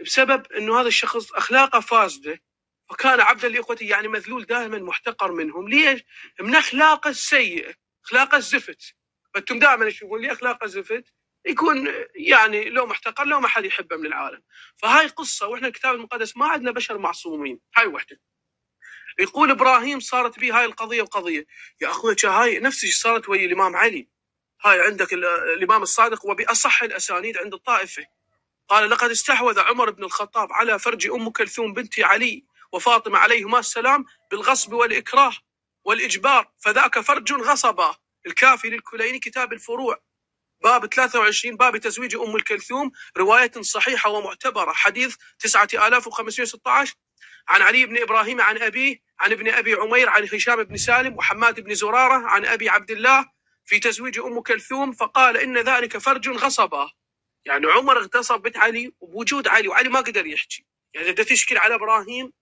بسبب انه هذا الشخص اخلاقه فاسده، فكان عبدا لاخوته، يعني مذلول دائما، محتقر منهم. ليش؟ من اخلاقه السيئه، اخلاقه الزفت. فانتم دائما تشوفون لي اخلاقه زفت يكون يعني لو محتقر، لو ما حد يحبه من العالم. فهاي قصه، واحنا الكتاب المقدس ما عندنا بشر معصومين. هاي وحده. يقول ابراهيم صارت به هاي القضيه وقضيه. يا اخوي هاي نفس الشيء صارت ويا الامام علي. هاي عندك الامام الصادق وباصح الاسانيد عند الطائفه، قال لقد استحوذ عمر بن الخطاب على فرج ام كلثوم بنت علي وفاطمه عليهما السلام بالغصب والاكراه والاجبار، فذاك فرج غصبا. الكافي للكليني كتاب الفروع باب 23 باب تزويج ام الكلثوم، روايه صحيحه ومعتبره، حديث 9516 عن علي بن ابراهيم عن ابيه عن ابن ابي عمير عن هشام بن سالم وحماد بن زراره عن ابي عبد الله في تزويج ام كلثوم، فقال ان ذلك فرج غصبه. يعني عمر اغتصب بنت علي وبوجود علي، وعلي ما قدر يحكي. يعني اذا تشكل على ابراهيم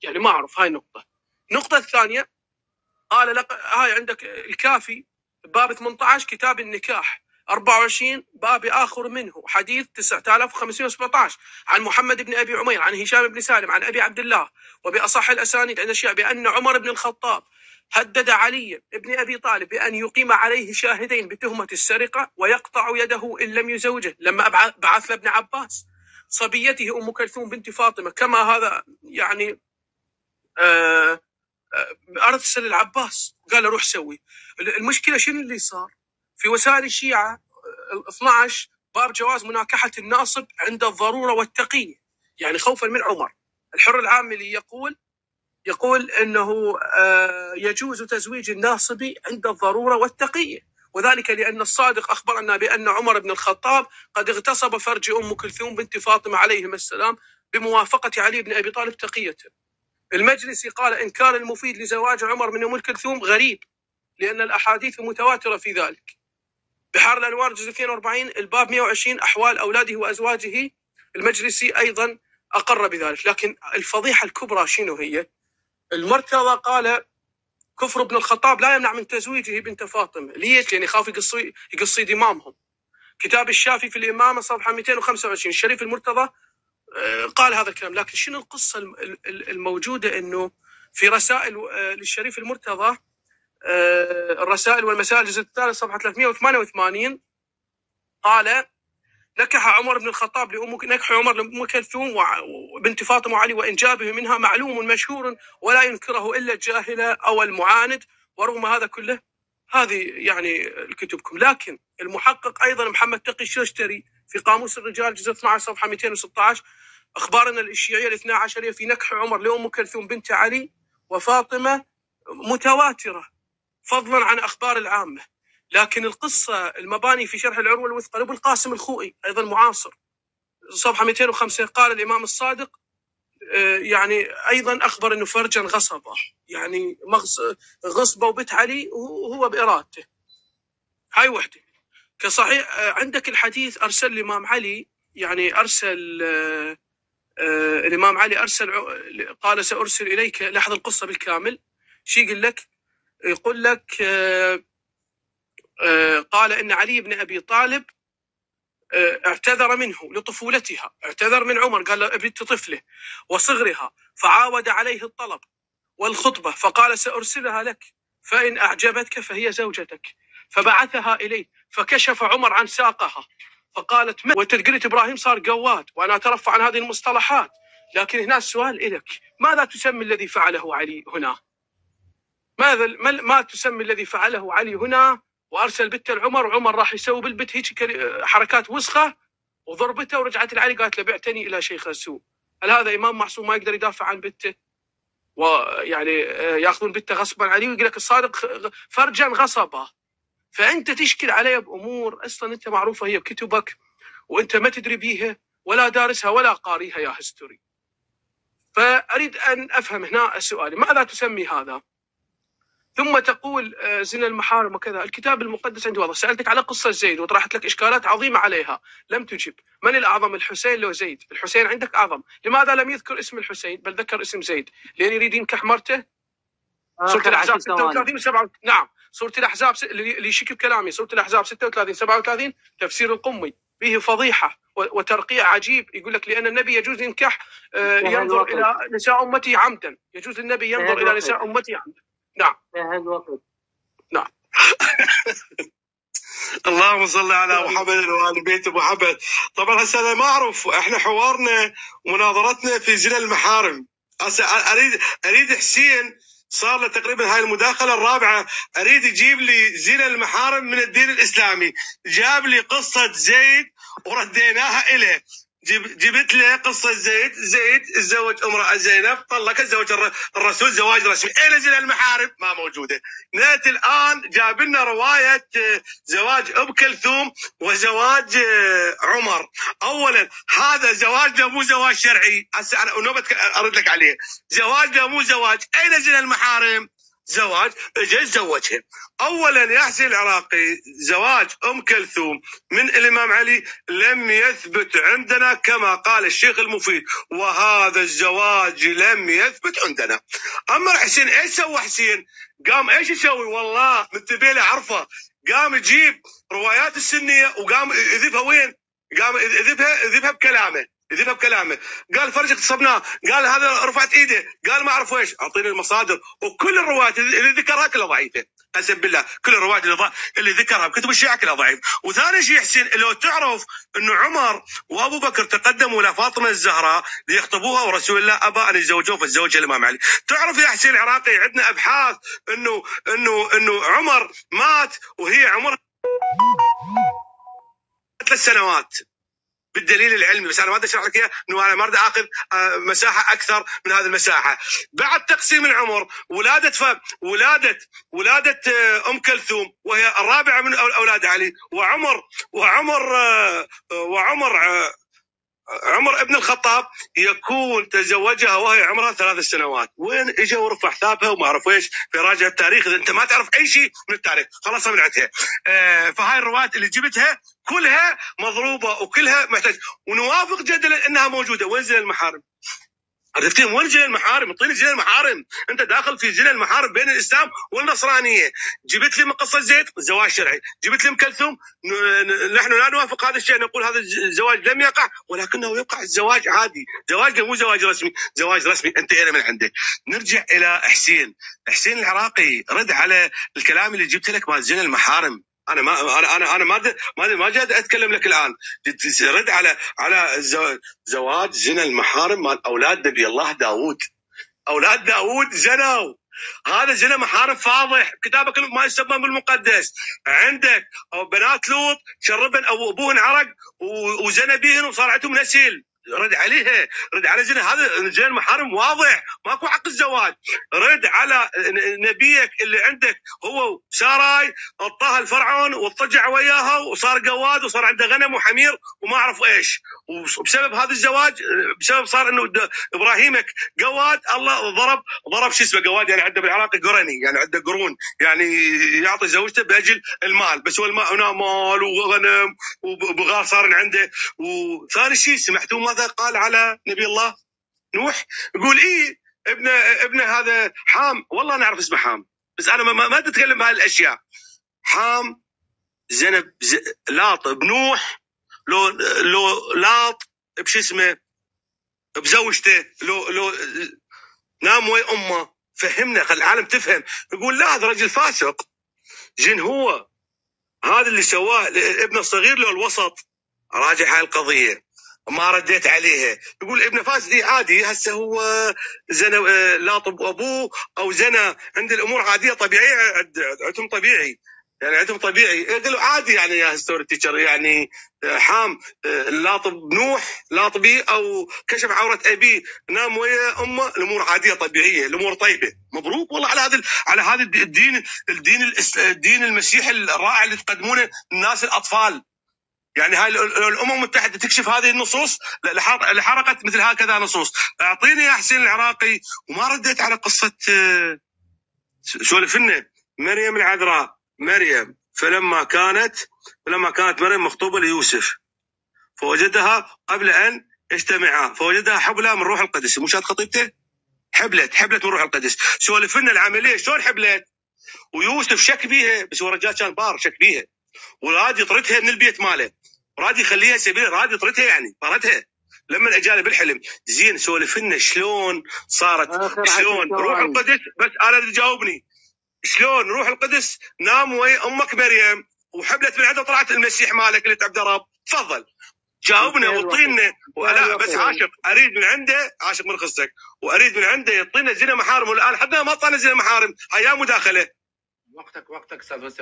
يعني ما اعرف. هاي نقطه. النقطه الثانيه، قال هاي عندك الكافي باب 18 كتاب النكاح 24 باب آخر منه، حديث 9517 عن محمد بن أبي عمير عن هشام بن سالم عن أبي عبد الله وبأصح الأسانيد عند الشيعة بأن عمر بن الخطاب هدد علي بن أبي طالب بأن يقيم عليه شاهدين بتهمة السرقة ويقطع يده إن لم يزوجه، لما بعث لابن عباس صبيته أم كلثوم بنت فاطمة، كما هذا يعني أرسل العباس قال روح سوي. المشكلة شنو اللي صار؟ في وسائل الشيعة 12 باب جواز مناكحة الناصب عند الضرورة والتقية، يعني خوفا من عمر. الحر العاملي يقول أنه يجوز تزويج الناصب عند الضرورة والتقية، وذلك لأن الصادق أخبرنا بأن عمر بن الخطاب قد اغتصب فرج أم كلثوم بنت فاطمة عليهم السلام بموافقة علي بن أبي طالب تقية. المجلسي قال إنكار المفيد لزواج عمر من أم كلثوم غريب، لأن الأحاديث متواترة في ذلك. بحار الأنوار جزء 42 الباب 120 أحوال أولاده وأزواجه، المجلسي أيضا أقر بذلك. لكن الفضيحة الكبرى شنو هي؟ المرتضى قال كفر ابن الخطاب لا يمنع من تزويجه بنت فاطمة. ليش؟ لأن يخاف يقصيد إمامهم. كتاب الشافي في الإمامة صفحة 225 الشريف المرتضى قال هذا الكلام. لكن شنو القصة الموجودة؟ أنه في رسائل للشريف المرتضى، الرسائل والمسائل الجزء الثالث صفحة 388 قال نكح عمر بن الخطاب نكح عمر لأم كلثوم وبنت فاطمة وعلي وإنجابه منها معلوم مشهور ولا ينكره إلا الجاهل أو المعاند. ورغم هذا كله هذه يعني كتبكم. لكن المحقق أيضا محمد تقي الششتري في قاموس الرجال جزء 12 صفحة 216 أخبارنا الشيعية الاثنا عشرية في نكح عمر لأم كلثوم بنت علي وفاطمة متواترة فضلا عن أخبار العامة. لكن القصة المباني في شرح العروة الوثقى لأبو القاسم الخوئي أيضا معاصر صفحة 205 قال الإمام الصادق يعني أيضا أخبر أنه فرجا غصبه، يعني غصبه وبت علي وهو بإرادته. هاي وحدة. كصحيح عندك الحديث أرسل الإمام علي، يعني أرسل الإمام علي أرسل قال سأرسل إليك، لاحظ القصة بالكامل شي يقول لك، يقول لك قال إن علي بن أبي طالب اعتذر منه لطفولتها، اعتذر من عمر قال له ابنت طفله وصغرها، فعاود عليه الطلب والخطبة فقال سأرسلها لك فإن أعجبتك فهي زوجتك، فبعثها إليه فكشف عمر عن ساقها فقالت وانت قلت ابراهيم صار قواد، وانا اترفع عن هذه المصطلحات، لكن هنا السؤال لك، ماذا تسمي الذي فعله علي هنا؟ ما تسمي الذي فعله علي هنا؟ وارسل بنته لعمر، وعمر راح يسوي بالبت هيك حركات وسخه وضربته، ورجعت لعلي قالت له بعتني الى شيخ السوء. هل هذا امام معصوم ما يقدر يدافع عن بنته؟ ويعني ياخذون بنته غصبا عليه ويقول لك الصادق فرجا غصبه. فانت تشكل عليه بامور اصلا انت معروفه هي بكتبك وانت ما تدري بيها ولا دارسها ولا قاريها يا هستوري. فاريد ان افهم هنا السؤال، ماذا تسمي هذا؟ ثم تقول زنا المحارم وكذا. الكتاب المقدس عندي واضح. سألتك على قصة زيد وطرحت لك إشكالات عظيمة عليها، لم تجب. من الأعظم، الحسين لو زيد؟ الحسين عندك أعظم. لماذا لم يذكر اسم الحسين بل ذكر اسم زيد؟ لأن يريد ينكح مرته. سورة الأحزاب 36 و 37. نعم، سورة الأحزاب اللي يشك بكلامي، سورة الأحزاب 36 37 تفسير القمي به فضيحة وترقيع عجيب. يقول لك لأن النبي يجوز ينكح ينظر إلى نساء أمتي عمدا، يجوز للنبي ينظر إلى نساء أمتي عمدا. نعم. نعم. اللهم صل على محمد وآل بيت محمد. طبعا هسه انا ما اعرف، احنا حوارنا ومناظرتنا في زنا المحارم. هسه اريد حسين، صار له تقريبا هاي المداخله الرابعه، اريد يجيب لي زنا المحارم من الدين الاسلامي. جاب لي قصه زيد ورديناها اليه. جبت له قصه زيد تزوج امراه زينب، طلقت، زوج الرسول زواج رسمي. اين زنا المحارم؟ ما موجوده. ناتي الان جاب لنا روايه زواج ام كلثوم وزواج عمر. اولا هذا زواج مو زواج شرعي. هسه انا نوبه ارد لك عليه. زواج مو زواج. اين زنا المحارم؟ زواج اجى زوجها. اولا يا حسين العراقي، زواج ام كلثوم من الامام علي لم يثبت عندنا كما قال الشيخ المفيد، وهذا الزواج لم يثبت عندنا. اما حسين ايش سوى؟ حسين قام ايش يسوي؟ والله متبي له عرفه، قام يجيب روايات السنيه وقام يذبها. وين؟ قام يذبها بكلامه. قال فرج اغتصبناه، قال هذا رفعت ايده، قال ما اعرف ايش. اعطيني المصادر. وكل الروايات اللي ذكرها كلها ضعيفه، قسم بالله كل الروايات اللي ذكرها بكتب الشيعة كلها ضعيف. وثاني شيء حسين، لو تعرف انه عمر وابو بكر تقدموا الى فاطمه الزهراء ليخطبوها ورسول الله ابى ان يزوجوه فزوجها الامام علي. تعرف يا حسين العراقي عندنا ابحاث انه عمر مات وهي عمرها 3 سنوات بالدليل العلمي، بس انا ما ادري اشرح لك اياه، انه انا ما اريد اخذ مساحه اكثر من هذه المساحه. بعد تقسيم العمر ولاده ام كلثوم وهي الرابعه من اولاد علي، عمر ابن الخطاب يكون تزوجها وهي عمرها 3 سنوات. وين اجى ورفع حسابها وما اعرف ايش؟ في راجع التاريخ. اذا انت ما تعرف اي شيء من التاريخ خلاص منعتها. فهاي الروايات اللي جبتها كلها مضروبه وكلها محتاج. ونوافق جدلا انها موجوده. وين زنا المحارم؟ عرفتين وين زنا المحارم؟ اعطيني زنا المحارم. انت داخل في زنا المحارم بين الاسلام والنصرانيه. جبت لي من قصه زيد زواج شرعي، جبت لي ام كلثوم، نحن لا نوافق هذا الشيء، نقول هذا الزواج لم يقع ولكنه يقع الزواج عادي. زواج مو زواج رسمي. زواج رسمي انتهينا من عنده. نرجع الى حسين العراقي، رد على الكلام اللي جبت لك مال زنا المحارم. انا ما جاد اتكلم لك الان. رد على زواج زنا المحارم مال اولاد نبي الله داوود. اولاد داوود زنوا. هذا زنا محارم فاضح. كتابك ما يسمى بالمقدس. عندك بنات لوط شربن او ابوهن عرق وزنا بيهن وصار عندهم نسل. رد عليها، رد على زنا. هذا زنا المحارم واضح، ماكو حق الزواج. رد على نبيك اللي عندك هو ساراي، اعطاها الفرعون واضطجع وياها وصار قواد وصار عنده غنم وحمير وما اعرف ايش. وبسبب هذا الزواج، بسبب صار انه ابراهيمك قواد، الله ضرب شو اسمه قواد، يعني عنده بالعراق قرني، يعني عنده قرون، يعني يعطي زوجته باجل المال. بس هو المال هنا مال وغنم وبغار صار عنده. وثاني شيء سمعتوا ماذا قال على نبي الله نوح؟ يقول ايه ابن هذا حام. والله نعرف اسمه حام، بس انا ما تتكلم بهاي الاشياء. حام زنب لاط بنوح، لو لاط بش اسمه بزوجته، لو نام ويا امه. فهمنا، خل العالم تفهم. يقول لا هذا رجل فاسق. جن هو هذا اللي سواه ابنه الصغير له الوسط. راجع هاي القضيه، ما رديت عليها. يقول ابن فاز دي عادي، هسه هو زنى لاطب ابوه او زنى، عند الامور عاديه طبيعيه، عندهم طبيعي، يعني عندهم طبيعي. قالوا عادي يعني يا هيستوري تيتشر، يعني حام لاطب نوح لاطبي او كشف عوره ابيه نام ويا امه، الامور عاديه طبيعيه، الامور طيبه. مبروك والله على هذا الدين المسيحي الرائع اللي تقدمونه للناس الاطفال. يعني هاي الامم المتحده تكشف هذه النصوص لحرقت مثل هكذا نصوص. اعطيني يا حسين العراقي. وما رديت على قصه سولفنا مريم العذراء. مريم فلما كانت مريم مخطوبه ليوسف، فوجدها قبل ان يجتمعا، فوجدها حبلى من روح القدس. مش هاد خطيبته حبلت من روح القدس. سولفنا العمليه شلون حبلت، ويوسف شك بيها، بس هو رجال كان بار، شك بيها وراد يطردها من البيت ماله، راد يخليها سبيل، راد يطردها، يعني طردها لما اجاله بالحلم. زين سولف لنا شلون صارت، شلون روح القدس، بس انا تجاوبني، شلون روح القدس نام ويا امك مريم وحبلت من عنده طلعت المسيح مالك اللي تعبد رب؟ تفضل جاوبنا وطينا. ولا بس عاشق اريد من عنده، عاشق من خصك، واريد من عنده يعطينا زنا محارم، والان حتى ما اعطانا زنا محارم. هيا مداخله. وقتك استاذ بس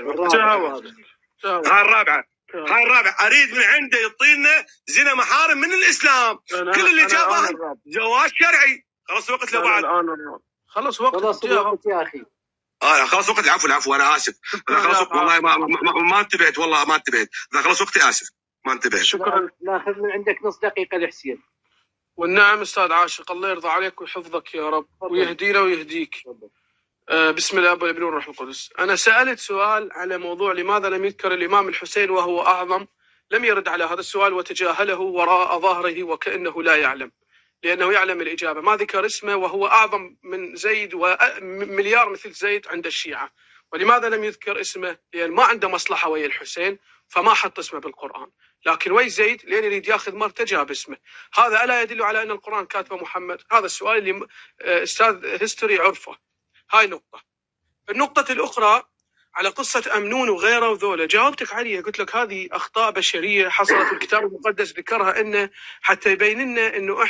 هاي الرابعه اريد من عنده يعطينا زنا محارم من الاسلام. كل اللي جابه جواز شرعي. خلاص وقت لو بعد خلص وقت يا اخي. خلاص وقت. العفو انا اسف. خلاص والله ما انتبهت، والله ما انتبهت. خلاص وقتي، اسف ما انتبهت. شكرا. ناخذ من عندك نص دقيقه لحسين. والنعم استاذ عاشق، الله يرضى عليك ويحفظك يا رب ويهدينا ويهديك. بسم الله والابن والروح القدس. أنا سألت سؤال على موضوع لماذا لم يذكر الإمام الحسين وهو أعظم، لم يرد على هذا السؤال وتجاهله وراء ظهره وكأنه لا يعلم، لأنه يعلم الإجابة. ما ذكر اسمه وهو أعظم من زيد ومليار مثل زيد عند الشيعة. ولماذا لم يذكر اسمه؟ لأن ما عنده مصلحة ويا الحسين فما حط اسمه بالقرآن، لكن وي زيد لأن يريد ياخذ مرته جاب اسمه. هذا ألا يدل على أن القرآن كاتبه محمد؟ هذا السؤال اللي أستاذ هيستوري عرفه. هاي نقطة. النقطة الأخرى على قصة أمنون وغيره وذولا، جاوبتك عليها، قلت لك هذه أخطاء بشرية حصلت. الكتاب المقدس ذكرها إنه حتى يبين لنا إنه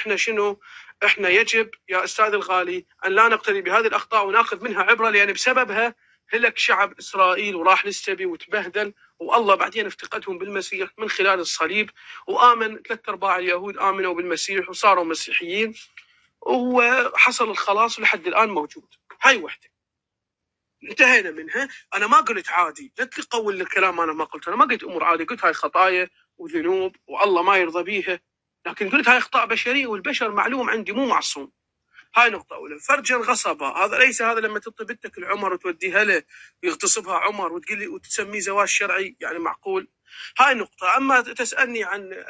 إحنا يجب يا أستاذ الغالي أن لا نقتدي بهذه الأخطاء ونأخذ منها عبرة، لأن بسببها هلك شعب إسرائيل وراح للسبي وتبهدل، والله بعدين افتقدهم بالمسيح من خلال الصليب، وآمن 3/4 اليهود آمنوا بالمسيح وصاروا مسيحيين، وحصل الخلاص لحد الآن موجود. هاي وحدة انتهينا منها. أنا ما قلت عادي، لا تقول الكلام أنا ما قلت، أنا ما قلت أمور عادي، قلت هاي خطايا وذنوب والله ما يرضى بيها، لكن قلت هاي أخطاء بشرية والبشر معلوم عندي مو معصوم. هاي نقطة أولى. فرجا غصبة، هذا ليس هذا لما تعطي بنتك العمر وتوديها له يغتصبها عمر وتقول لي وتسميه زواج شرعي، يعني معقول؟ هاي نقطة. أما تسألني عن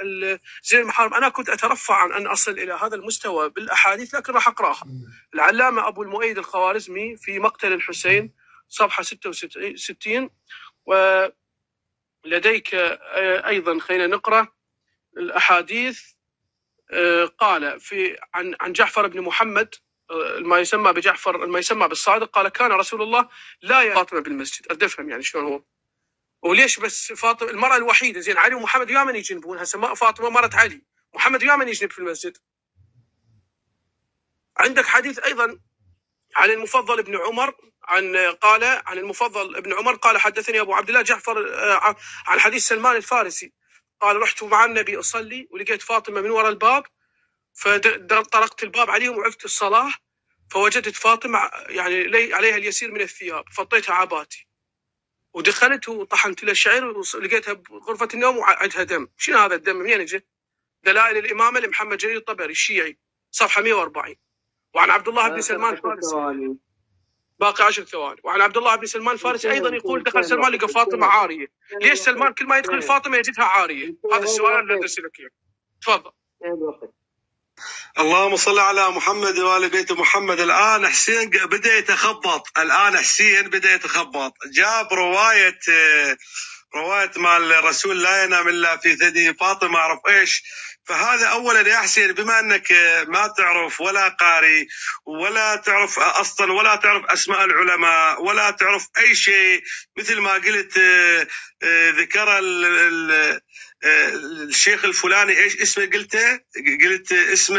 زين المحارم، أنا كنت أترفع عن أن أصل إلى هذا المستوى بالأحاديث، لكن راح أقرأها. العلامة أبو المؤيد الخوارزمي في مقتل الحسين صفحة 66. ولديك أيضا خلينا نقرأ الأحاديث. قال في عن جعفر بن محمد ما يسمى بجعفر، ما يسمى بالصادق، قال كان رسول الله لا فاطمة بالمسجد. أفهم يعني شلون هو وليش بس فاطمة المرأة الوحيدة. زين علي ومحمد ويا من يجنبون؟ هسه فاطمة مرت علي، محمد ويا من يجنب في المسجد؟ عندك حديث أيضا عن المفضل بن عمر قال عن المفضل بن عمر قال حدثني أبو عبد الله جعفر عن حديث سلمان الفارسي قال رحت مع النبي أصلي ولقيت فاطمة من وراء الباب، فطرقت الباب عليهم وعفت الصلاة، فوجدت فاطمة يعني عليها اليسير من الثياب، فطيتها عباتي ودخلت وطحنت لها الشعير ولقيتها بغرفة النوم وعندها دم. شنو هذا الدم؟ منين اجى؟ دلائل الإمامة لمحمد جرير الطبري الشيعي صفحة 140. وعن عبد الله بن سلمان الفارسي باقي 10 ثواني. وعن عبد الله بن سلمان الفارسي أيضا يقول دخل سلمان لقى فاطمة عارية. ليش سلمان كل ما يدخل فاطمة يجدها عارية؟ هذا السؤال اللي أدرس لك إياه. تفضل. اللهم صل على محمد وآل بيت محمد. الآن حسين بدأ يتخبط، جاب روايه مال الرسول لا ينام الا في ثدي فاطمه ما اعرف ايش. فهذا اولا يا حسين بما انك ما تعرف ولا قاري ولا تعرف اصلا ولا تعرف اسماء العلماء ولا تعرف اي شيء، مثل ما قلت ذكر الشيخ الفلاني ايش اسمه قلته؟ قلت اسم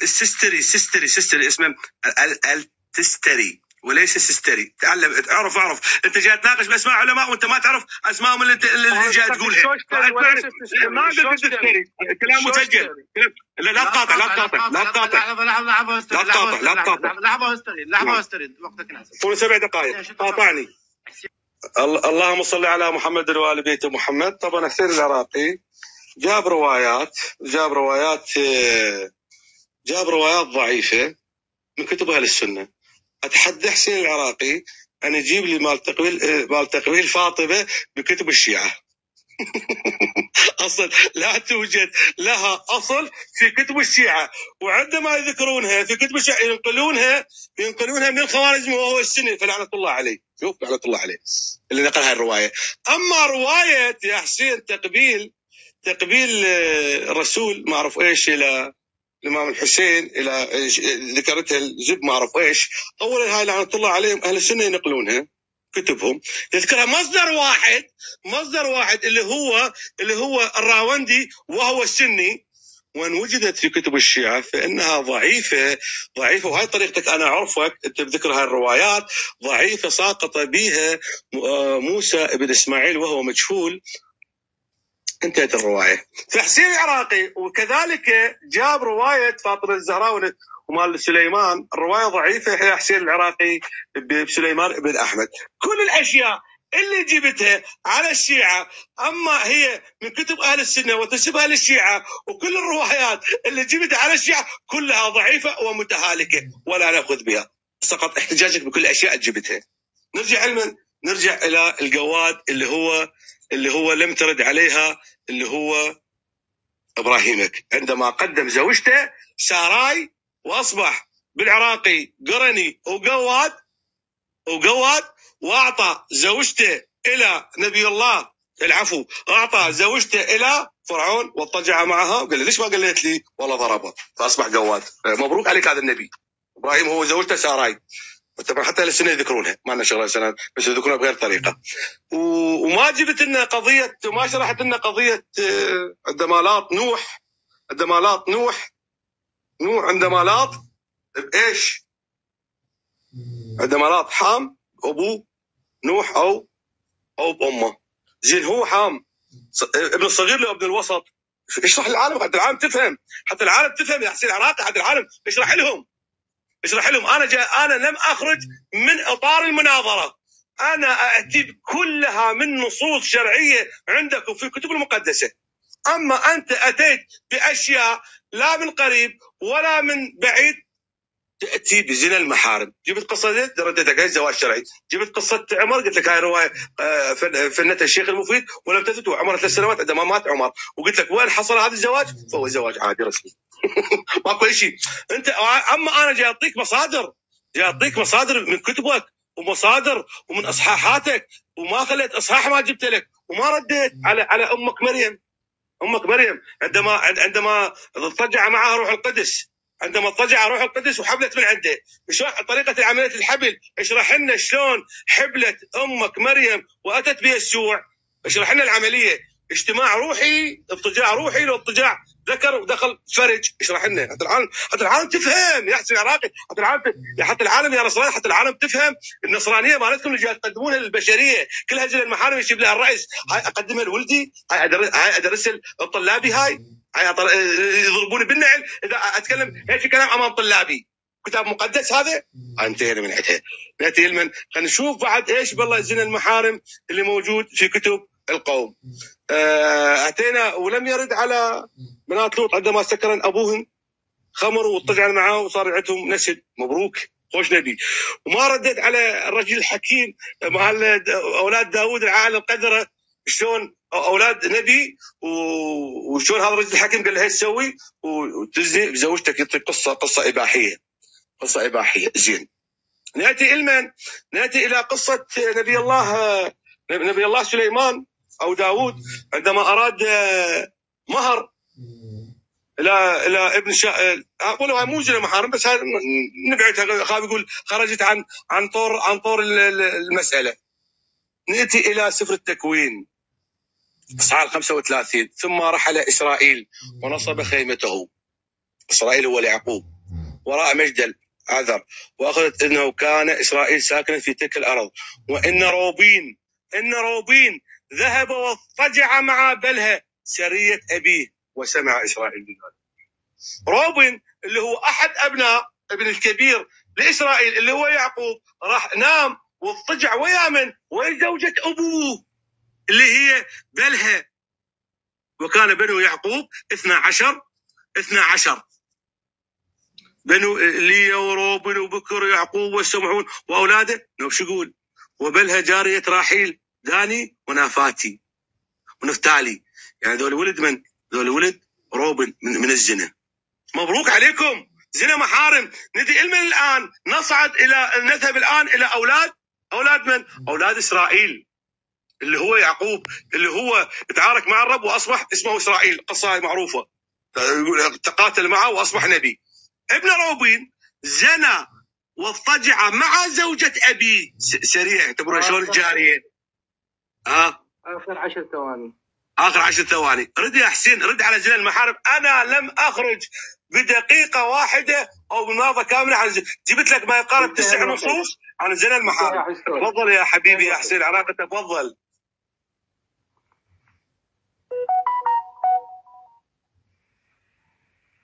السستري اسمه التستري وليس السستري. تعلم اعرف انت جاي تناقش باسماء علماء وانت ما تعرف اسمائهم اللي جاي تقولها. ما قلت السستري، كلام مسجل. لا تقاطع لحظه واسترد وقتك ناسف. طول 7 دقائق قاطعني. اللهم صل على محمد وآل بيت محمد. طبعا حسين العراقي جاب روايات ضعيفة من كتب أهل السنة. أتحدى حسين العراقي أن يجيب لي مال تقبيل فاطمة بكتب الشيعة. أصل لا توجد لها أصل في كتب الشيعة، وعندما يذكرونها في كتب الشيعة ينقلونها من الخوارزمي وهو السني فلعنة الله عليه. شوف لعنة الله عليه اللي نقل هاي الرواية. أما رواية يا حسين تقبيل الرسول ما أعرف إيش إلى الإمام الحسين إلى ذكرتها الزب ما أعرف إيش، أولا هاي لعنة الله عليهم أهل السنة ينقلونها كتبهم، يذكرها مصدر واحد اللي هو الراوندي وهو السني، وان وجدت في كتب الشيعة فإنها ضعيفة. وهاي طريقتك أنا أعرفك أنت بذكر هاي الروايات ضعيفة ساقط بها موسى بن إسماعيل وهو مجهول. انتهت الرواية. فحسين العراقي وكذلك جاب رواية فاطمة الزهراء ومال سليمان، الرواية ضعيفة يا حسين العراقي بسليمان بن أحمد. كل الأشياء اللي جبتها على الشيعة أما هي من كتب أهل السنة وتنسبها للشيعة، وكل الروايات اللي جبتها على الشيعة كلها ضعيفة ومتهالكة ولا نأخذ بها. سقط احتجاجك بكل الأشياء جبتها. نرجع إلى الجواد اللي هو لم ترد عليها، اللي هو إبراهيمك عندما قدم زوجته ساراي وأصبح بالعراقي قرني وقواد وأعطى زوجته إلى نبي الله أعطى زوجته إلى فرعون واضطجع معها وقال لي ليش ما قلت لي؟ والله ضربه فأصبح قواد. مبروك عليك هذا النبي. إبراهيم هو زوجته ساراي، طبعا حتى السنة يذكرونها ما لنا شغله سنة بس يذكرونها بغير طريقة. وما جبت لنا قضية، ما شرحت لنا قضية عندما لاط عندما لاط ايش؟ عندما لاط حام ابوه نوح او بامه. زين هو حام ابن الصغير له ابن الوسط. اشرح للعالم حتى العالم تفهم، يا حسين العراقي حتى العالم اشرح لهم. أنا لم أخرج من إطار المناظرة، أنا أتي كلها من نصوص شرعية عندكم في الكتب المقدسة. أما أنت أتيت بأشياء لا من قريب ولا من بعيد، تأتي بزنا المحارم. جبت قصة ردتك هاي زواج شرعي، جبت قصة عمر قلت لك هاي رواية فنتها الشيخ المفيد ولم تثبت، وعمر 3 سنوات عندما مات عمر، وقلت لك وين حصل هذا الزواج؟ فهو زواج عادي رسمي. ماكو شيء. انت اما انا جاي اعطيك مصادر من كتبك ومصادر ومن اصحاحاتك، وما خليت اصحاح ما جبت لك، وما رديت على امك مريم عندما اضطجع معها روح القدس، وحبلت من عنده. اشرح طريقه عمليه الحبل، اشرح لنا شلون حبلت امك مريم واتت بيسوع، اشرح لنا العمليه، اجتماع روحي، اضطجاع روحي لو اضطجاع ذكر ودخل فرج. اشرح لنا حتى العالم تفهم يا حسين العراقي، حتى العالم يا نصراني، حتى العالم تفهم النصرانيه مالتكم اللي جاي تقدمونها للبشريه كلها زي المحارم يشيب لها الرئيس. هاي اقدمها لولدي، هاي ادرس الطلابي، هاي يضربوني بالنعل اذا اتكلم هيك كلام امام طلابي. كتاب مقدس هذا انتهينا من عندها. ناتي خلينا نشوف بعد ايش بالله زنا المحارم اللي موجود في كتب القوم. اتينا ولم يرد على بنات لوط عندما سكرن ابوهم خمر واضطجعن معاه وصار عندهم نسل. مبروك خوش نبي. وما ردت على الرجل الحكيم مع اولاد داوود العالم قدره، شلون اولاد نبي وشلون هذا الرجل الحكيم قال له ايش تسوي وتزني بزوجتك. يعطي قصه اباحيه. زين ناتي الى قصه نبي الله نبي الله سليمان أو داود عندما أراد مهر إلى ابن أقول مو زنا محارم، بس نبعدها. خاف يقول خرجت عن طور المسألة. نأتي إلى سفر التكوين إصحاح 35. ثم رحل إسرائيل ونصب خيمته. إسرائيل هو يعقوب وراء مجدل عذر، وأخذت إنه كان إسرائيل ساكنا في تلك الأرض. وإن روبين ذهب واضطجع مع بلها سرية أبيه، وسمع إسرائيل بذلك. روبين اللي هو أحد أبناء ابن الكبير لإسرائيل اللي هو يعقوب، راح نام واضطجع ويا من؟ وزوجة أبوه اللي هي بلها. وكان بنو يعقوب 12 بنو ليا وروبن وبكر يعقوب والسمعون وأولاده. شو يقول؟ وبلها جارية راحيل داني ونافاتي ونفتالي. يعني ذول ولد من؟ ذول ولد روبن من الزنا. مبروك عليكم، زنا محارم. ندي من الآن نذهب الآن إلى أولاد من؟ أولاد إسرائيل اللي هو يعقوب، اللي هو تعارك مع الرب وأصبح اسمه إسرائيل. قصة معروفة، تقاتل معه وأصبح نبي. ابن روبين زنا واضطجع مع زوجة أبيه. سريع اعتبرها شلون الجارية. آخر 10 ثواني. آخر 10 ثواني. رد يا حسين، رد على زنا المحارم. أنا لم أخرج بدقيقة واحدة أو بماضة كاملة جبت لك ما يقارب 9 نصوص عن زنا المحارم. تفضل يا حبيبي يا حسين عراقة، تفضل.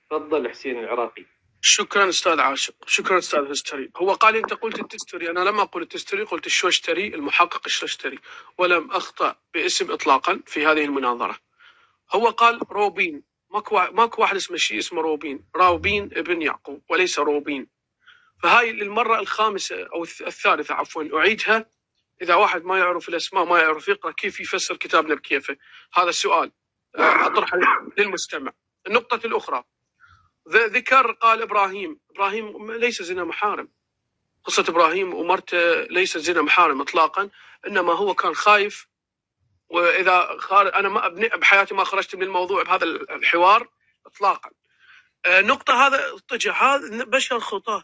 تفضل حسين العراقي. شكرا استاذ عاشق، شكرا استاذ هستري. هو قال انت قلت التستري، انا لم اقل التستري، قلت الشوشتري المحقق الشوشتري، ولم اخطا باسم اطلاقا في هذه المناظره. هو قال روبين، ماكو واحد اسمه شيء اسمه روبين ابن يعقوب وليس روبين. فهاي للمره الخامسه او الثالثه عفوا اعيدها. اذا واحد ما يعرف الاسماء ما يعرف يقرا كيف يفسر كتابنا بكيفه. هذا السؤال اطرحه للمستمع. النقطه الاخرى، ذكر قال إبراهيم ليس زنا محارم. قصة إبراهيم ومرته ليس زنا محارم إطلاقا، إنما هو كان خايف. وإذا أنا ما بحياتي ما خرجت من الموضوع بهذا الحوار إطلاقا. نقطة هذا هذا بشر خطاة،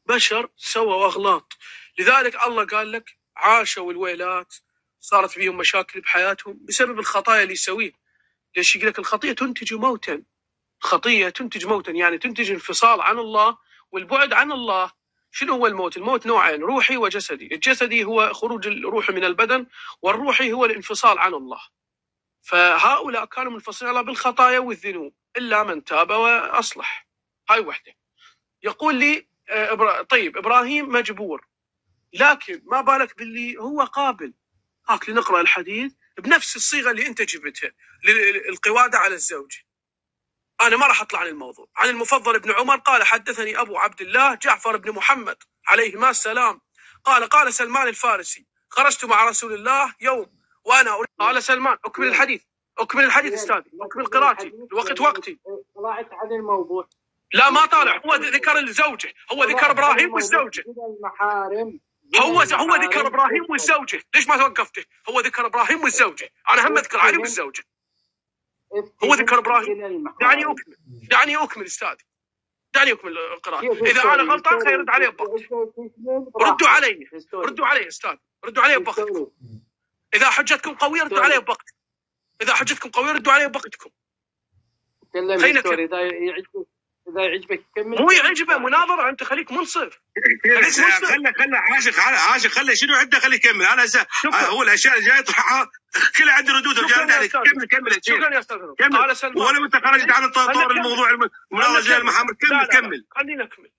بشر سووا أغلاط. لذلك الله قال لك عاشوا الويلات، صارت بهم مشاكل بحياتهم بسبب الخطايا اللي يسويه. ليش يقول لك الخطية تنتج موتا؟ خطية تنتج موتا، يعني تنتج انفصال عن الله والبعد عن الله. شنو هو الموت؟ الموت نوعين، روحي وجسدي. الجسدي هو خروج الروح من البدن، والروحي هو الانفصال عن الله. فهؤلاء كانوا منفصلين الله بالخطايا والذنوب إلا من تاب وأصلح. هاي وحدة. يقول لي طيب إبراهيم مجبور، لكن ما بالك باللي هو قابل. هاك لنقرأ الحديث بنفس الصيغة اللي أنت جبتها للقوادة على الزوج. أنا ما راح أطلع عن الموضوع. عن المفضل بن عمر قال حدثني أبو عبد الله جعفر بن محمد عليهما السلام قال سلمان الفارسي خرجت مع رسول الله يوم وأنا أريد. قال سلمان أكمل الحديث أستاذي، أكمل قراءتي، الوقت وقتي. طلعت عن الموضوع. لا ما طالع، هو ذكر الزوجة، هو ذكر إبراهيم والزوجة. هو ذكر إبراهيم والزوجة. ليش ما توقفته؟ هو ذكر إبراهيم والزوجة، أنا هم أذكر علي والزوجة. هو ذكر إبراهيم. دعني أكمل أستاذي، دعني أكمل القراءة. إذا أنا غلطان خير رد علي بوقت. ردوا علي أستاذ، ردوا علي بوقتكم. إذا حجتكم قوية ردوا علي بوقت. إذا حجتكم قوية ردوا علي بوقتكم. إذا يعجبك كمل. مو يعجبه مناظرة، أنت خليك منصف. خلى عاشق خلى شنو عنده، خليه يكمل. أنا هو الأشياء اللي جاي يطرحها كلها عندي ردود وجاي عليك. كمل. شكرا يا أستاذ. قال سلمان ولو أنت خرجت عن طور الموضوع المناظرة المحامر. كمل. خلينا نكمل.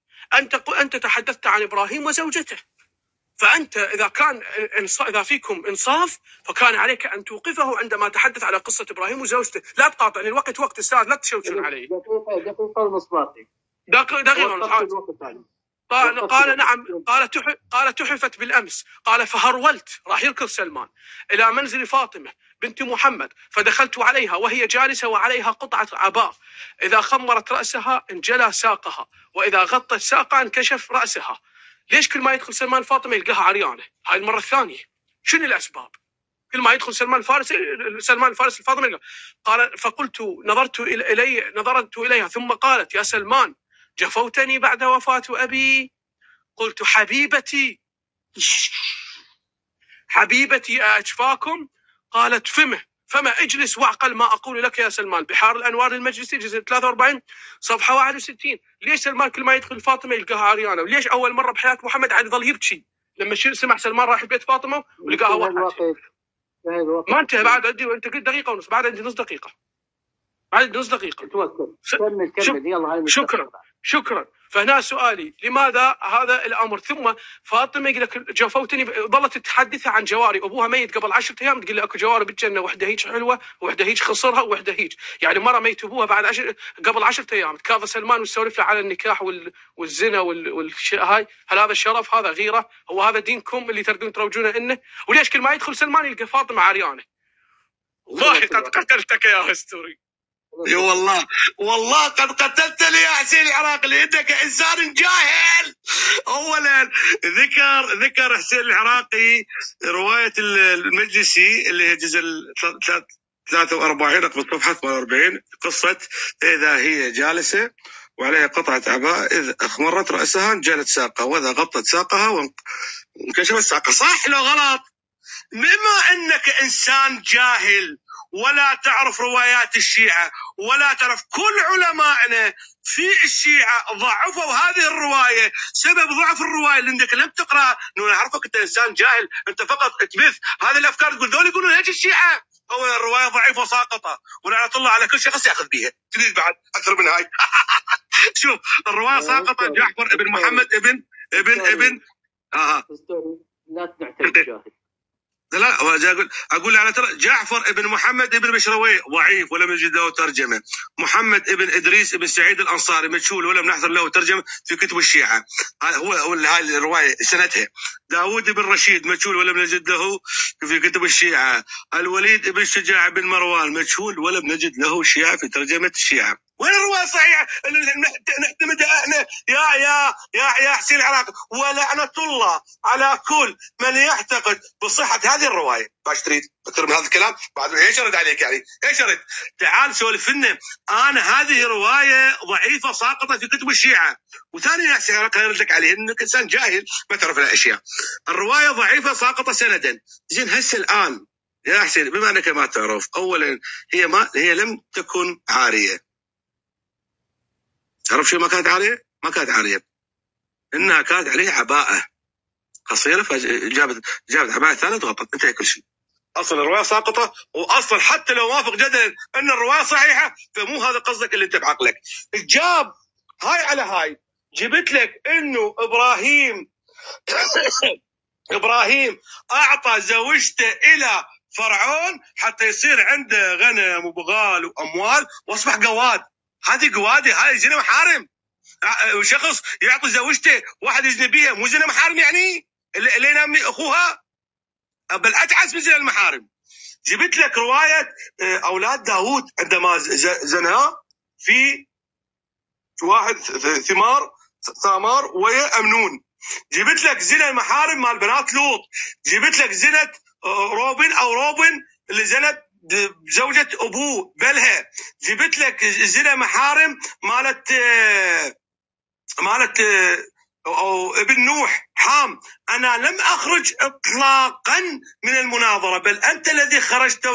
أنت تحدثت عن إبراهيم وزوجته، فأنت إذا فيكم إنصاف فكان عليك أن توقفه عندما تحدث على قصة إبراهيم وزوجته. لا تقاطعني، الوقت وقت أستاذ، لا تشوشون علي. دقيقة ونص. قال نعم. قال تحفت بالأمس. قال فهرولت، راح يذكر سلمان، إلى منزل فاطمة بنت محمد، فدخلت عليها وهي جالسة وعليها قطعة عباء، إذا خمرت رأسها انجلى ساقها، وإذا غطت ساقها انكشف رأسها. ليش كل ما يدخل سلمان فاطمة يلقاها عريانة؟ هاي المرة الثانية. شنو الأسباب؟ كل ما يدخل سلمان الفارسي الفاطمي قال فقلت نظرت إليها ثم قالت يا سلمان جفوتني بعد وفاة أبي. قلت حبيبتي أجفاكم؟ قالت فما اجلس واعقل ما أقول لك يا سلمان. بحار الأنوار المجلسي جزء 43 صفحة 61. ليش سلمان كل ما يدخل فاطمة يلقاها عريانة؟ وليش أول مرة بحياة محمد علي ظل يبكي لما سمع سلمان رايح بيت فاطمة ولقاها واحد؟ ما انتهى بعد، عندي وانت قلت دقيقة ونص، بعد عندي نص دقيقة. شكرا. فهنا سؤالي لماذا هذا الامر؟ ثم فاطمه يقول لك جفوتني، ظلت تحدث عن جواري، ابوها ميت قبل 10 ايام، تقول لي اكو جواري بالجنه، وحده هيك حلوه وحده هيك خسرها وحده هيك، يعني مره ميت ابوها بعد قبل 10 ايام. تكاظى سلمان ويسولف له على النكاح والزنا والشيء هاي. هل هذا الشرف؟ هذا غيره؟ هو هذا دينكم اللي تردون تروجونه انه؟ وليش كل ما يدخل سلمان يلقى فاطمه عريانه؟ والله قد قتلتك يا هستوري. والله قد قتلتني يا حسين العراقي لانك انسان جاهل. اولا ذكر حسين العراقي روايه المجلسي اللي هي جزء 43 رقم صفحه 48، قصه اذا هي جالسه وعليها قطعه عباء اذ اخمرت راسها انجلت ساقها واذا غطت ساقها وانكشفت ساقها. صح لو غلط؟ بما انك انسان جاهل ولا تعرف روايات الشيعة ولا تعرف، كل علمائنا في الشيعة ضعفوا هذه الرواية. سبب ضعف الرواية لأنك لم تقرأ، أنه نعرفك أنت إنسان جاهل، أنت فقط تبث هذه الأفكار، تقول ذول يقولون هيك الشيعة، أو الرواية ضعيفة وساقطة ولعنة الله على كل شخص يأخذ بها. تريد بعد أكثر من هاي؟ شوف الرواية ساقطة. جعفر ابن محمد ابن لا تعتبر جاهل. لا اقول على ترى جعفر ابن محمد ابن بشروي ضعيف ولم يجد له ترجمه. محمد ابن ادريس ابن سعيد الانصاري مجهول ولم نحضر له ترجمه في كتب الشيعه. هو هاي الروايه سنتها. داوود بن رشيد مجهول ولم نجد له في كتب الشيعه. الوليد بن شجاع بن مروان مجهول ولم نجد له شيعه في ترجمه الشيعه. وين الروايه الصحيحه اللي نعتمدها احنا يا حسين العراقي؟ ولعنه الله على كل من يعتقد بصحه هذه الروايه. باش تريد اكثر من هذا الكلام؟ بعد ايش ارد عليك يعني؟ ايش ارد؟ تعال سولف لنا. انا هذه روايه ضعيفه ساقطه في كتب الشيعه. وثاني يا حسين العراقي ارد لك عليه انك انسان جاهل ما تعرف الاشياء. الروايه ضعيفه ساقطه سندا. زين هسه الان يا حسين بما انك ما تعرف، اولا هي لم تكن عاريه. تعرف شو ما كانت عاريه؟ ما كانت عاريه، انها كانت عليها عباءه قصيره فجابت عباءه ثانيه وغطت، انتهى كل شيء. اصل الروايه ساقطه، واصلا حتى لو وافق جدلا ان الروايه صحيحه فمو هذا قصدك اللي انت بعقلك. جاب هاي على هاي، جبت لك انه ابراهيم اعطى زوجته الى فرعون حتى يصير عنده غنم وبغال واموال واصبح قواد. هذه قواده، هاي زنا محارم. شخص يعطي زوجته واحد يزني بيها مو زنا محارم يعني؟ اللي ينام اخوها بل اتعس من زنا المحارم. جبت لك روايه اولاد داوود عندما زنا في واحد ثمار ويا امنون. جبت لك زنا المحارم مال بنات لوط. جبت لك زنا روبن اللي زنت زوجة أبوه بلها. جبت لك زنا محارم مالت أو ابن نوح حام. أنا لم أخرج إطلاقا من المناظرة، بل أنت الذي خرجت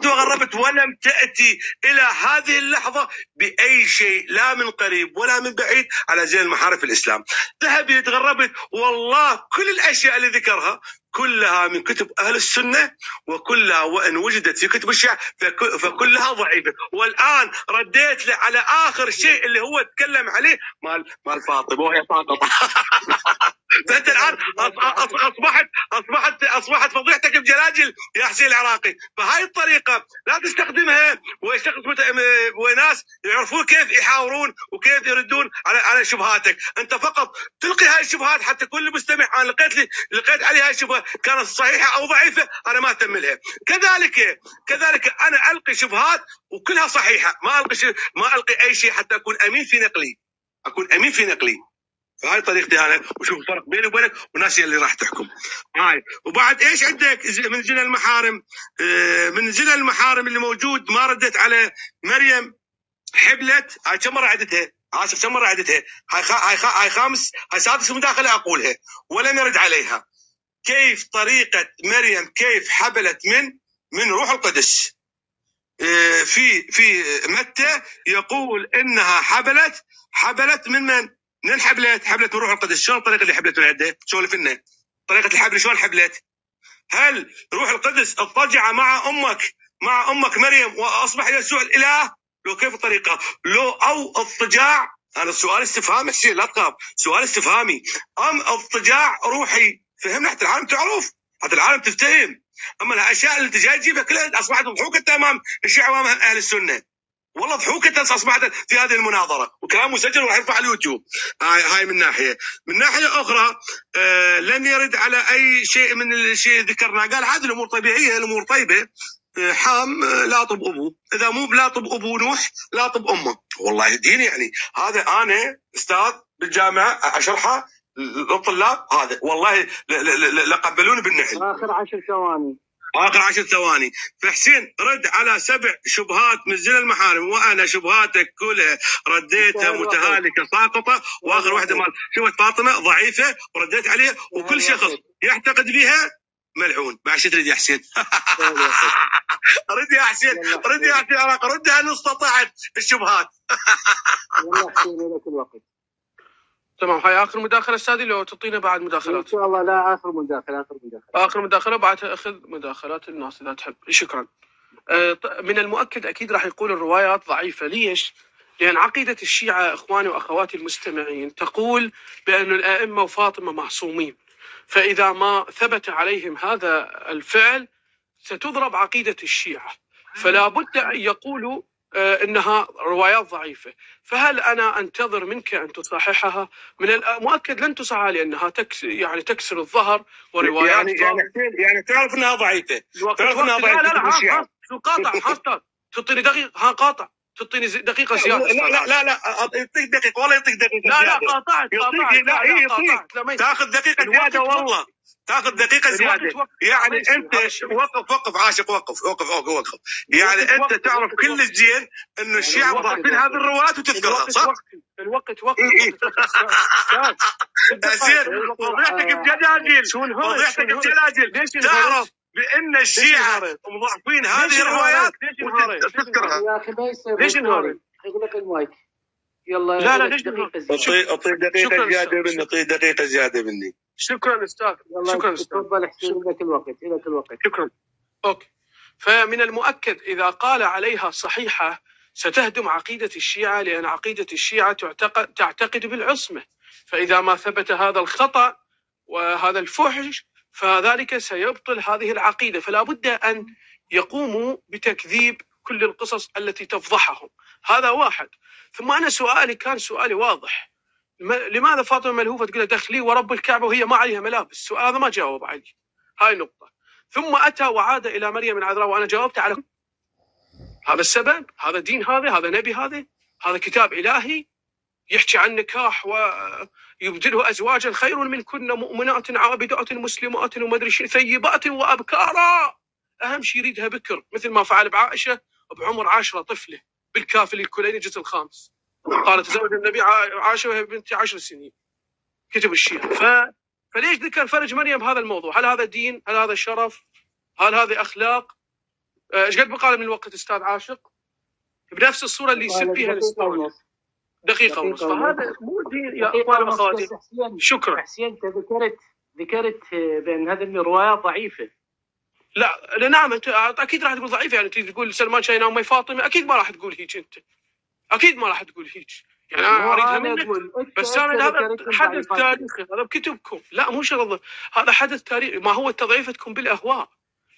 وغربت ولم تأتي إلى هذه اللحظة بأي شيء لا من قريب ولا من بعيد على زين المحارم في الإسلام. ذهبت تغربت، والله كل الأشياء اللي ذكرها كلها من كتب أهل السنة، وكلها وإن وجدت في كتب الشيعة فكلها ضعيفة. والآن رديت على آخر شيء اللي هو تكلم عليه مال فاطمة وهي ساقطة. فأنت الآن أصبحت فضيحتك بجلاجل يا حسين العراقي. فهاي الطريقة لا تستخدمها وناس يعرفون كيف يحاورون وكيف يردون على شبهاتك. أنت فقط تلقي هاي الشبهات حتى كل مستمع أنا لقيت عليها هاي الشبهة كانت صحيحة أو ضعيفة أنا ما أتملها. كذلك أنا ألقي شبهات وكلها صحيحة، ما ألقي أي شيء حتى أكون أمين في نقلي. فهاي طريقتي انا، وشوف الفرق بيني وبينك والناس اللي راح تحكم. هاي وبعد ايش عندك من زنا المحارم؟ من زنا المحارم اللي موجود ما ردت على مريم حبلت. هاي كم مره عدتها؟ اسف كم مره عدتها؟ هاي خامس هاي سادس مداخله اقولها ولم يرد عليها. كيف طريقه مريم كيف حبلت من روح القدس؟ في متى يقول انها حبلت من من حبلت من روح القدس. شلون الطريقه اللي حبلت من عنده؟ سولف لنا طريقه الحبل شلون حبلت؟ هل روح القدس اضطجع مع امك مريم واصبح يسوع الاله؟ لو كيف الطريقه؟ لو او اضطجاع، هذا السؤال استفهامي حسين لا تخاف، سؤال استفهامي، ام اضطجاع روحي؟ فهمنا حتى العالم تعرف، حتى العالم تفتهم. اما الاشياء اللي انت جاي تجيبها كلها اصبحت ضحوكه امام الشيعه وامام اهل السنه. والله ضحوكة اصبحت في هذه المناظره، وكلام مسجل وراح يرفع على اليوتيوب. هاي من ناحيه. من ناحيه اخرى لن يرد على اي شيء من الشيء ذكرناه. قال هذه الامور طبيعيه، الامور طيبه. حام لا طب ابوه، اذا مو لا طب ابو نوح لا طب امه. والله يهديني يعني هذا انا استاذ بالجامعه اشرحها للطلاب، هذا والله لقبلوني بالنحل. اخر 10 ثواني. اخر 10 ثواني. فحسين رد على 7 شبهات من زنا المحارم، وانا شبهاتك كلها رديتها متهالكه ساقطه، واخر واحده مال شبهه فاطمه ضعيفه ورديت عليها، وكل شخص يعتقد بها ملعون. بعد شو تريد يا حسين؟ رد يا حسين، رد يا حسين، ردها ان استطعت الشبهات. والله حسين لك الوقت. تمام. هاي اخر مداخله استاذي، لو تعطينا بعد مداخلات ان شاء الله. لا اخر مداخله بعدها اخذ مداخلات الناس اذا تحب. شكرا. من المؤكد اكيد راح يقول الروايات ضعيفه. ليش؟ لان عقيده الشيعه اخواني واخواتي المستمعين تقول بان الائمه وفاطمه معصومين، فاذا ما ثبت عليهم هذا الفعل ستضرب عقيده الشيعه، فلا بد ان يقولوا انها روايات ضعيفه. فهل انا انتظر منك ان تصححها؟ من المؤكد لن تصححها لانها تكسر الظهر وروايات يعني تعرف انها ضعيفه. تعرف انها ضعيفه. لا شو قاطع حتى تعطيني دقيقه. قاطع تعطيني دقيقه زياده. لا يعطيك دقيقه والله يعطيك دقيقه. لا قاطعت. لا يعطيك تاخذ دقيقه زياده والله تاخذ دقيقه زياده. يعني انت وقف عاشق وقف. يعني انت تعرف كل الزين انه الشيعة ضاعفين هذه الروايات وتذكرها صح؟ الوقت زين فضيحتك بجلاجل تعرف بان الشيعة مضاعفين هذه الروايات وتذكرها. يا اخي ما يصير. ليش انهارت؟ اغلق المايك. يلا لا ليش اعطي دقيقه زياده مني. شكرا استاذ. شكرا استاذ. تفضل حسين لك الوقت. شكرا. اوكي. فمن المؤكد اذا قال عليها صحيحه ستهدم عقيده الشيعه، لان عقيده الشيعه تعتقد بالعصمه، فاذا ما ثبت هذا الخطا وهذا الفحش فذلك سيبطل هذه العقيده، فلا بد ان يقوموا بتكذيب كل القصص التي تفضحهم. هذا واحد. ثم انا سؤالي واضح. لماذا فاطمه ملهوفه تقول دخلي ورب الكعبه وهي ما عليها ملابس؟ السؤال هذا ما جاوب عليه. هاي نقطه. ثم اتى وعاد الى مريم العذراء وانا جاوبت على هذا السبب. هذا دين، هذا نبي، هذا كتاب الهي يحكي عن نكاح ويبدله ازواجا خير منكن مؤمنات عابدات مسلمات وما ادري ثيبات وابكارا. اهم شيء يريدها بكر، مثل ما فعل بعائشه بعمر 10 طفله بالكافل الكلين الجزء الخامس. قالت تزوج النبي عائشه وهي بنت 10 سنين. كتب الشيعة. فليش ذكر فرج مريم بهذا الموضوع؟ هل هذا دين؟ هل هذا شرف؟ هل هذه اخلاق؟ ايش قد بقى من الوقت استاذ عاشق؟ بنفس الصوره اللي يسب فيها الاسطوره. دقيقه ونص. فهذا مو دين يا اخوان واخواتي. شكرا. حسين انت ذكرت بان هذه الروايات ضعيفه. لا نعم انت اكيد راح تقول ضعيفه. يعني تقول سلمان شاهين ومي فاطمه، اكيد ما راح تقول هيك. انت اكيد ما راح تقول هيك. يعني انا اريدها منك، بس انا هذا حدث تاريخي، هذا بكتبكم. لا مو شرط، هذا حدث تاريخي. ما هو تضعيفتكم بالاهواء،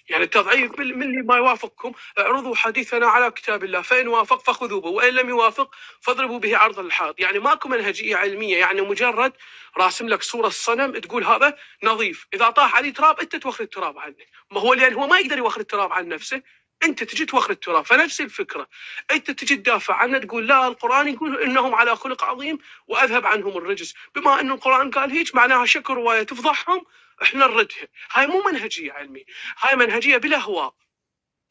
يعني التضعيف من اللي ما يوافقكم. اعرضوا حديثنا على كتاب الله، فان وافق فخذوه وان لم يوافق فاضربوا به عرض الحائط. يعني ماكو منهجيه علميه، يعني مجرد راسم لك صوره الصنم تقول هذا نظيف، اذا طاح عليه تراب انت توخر التراب عنه. ما هو لان هو ما يقدر يوخر التراب عن نفسه، انت تجي توخر التراث. فنفس الفكره، انت تجي تدافع عنه، تقول لا القران يقول انهم على خلق عظيم واذهب عنهم الرجس، بما ان القران قال هيك معناها شكل روايه تفضحهم احنا نردها. هاي مو منهجيه علميه، هاي منهجيه بالاهواء،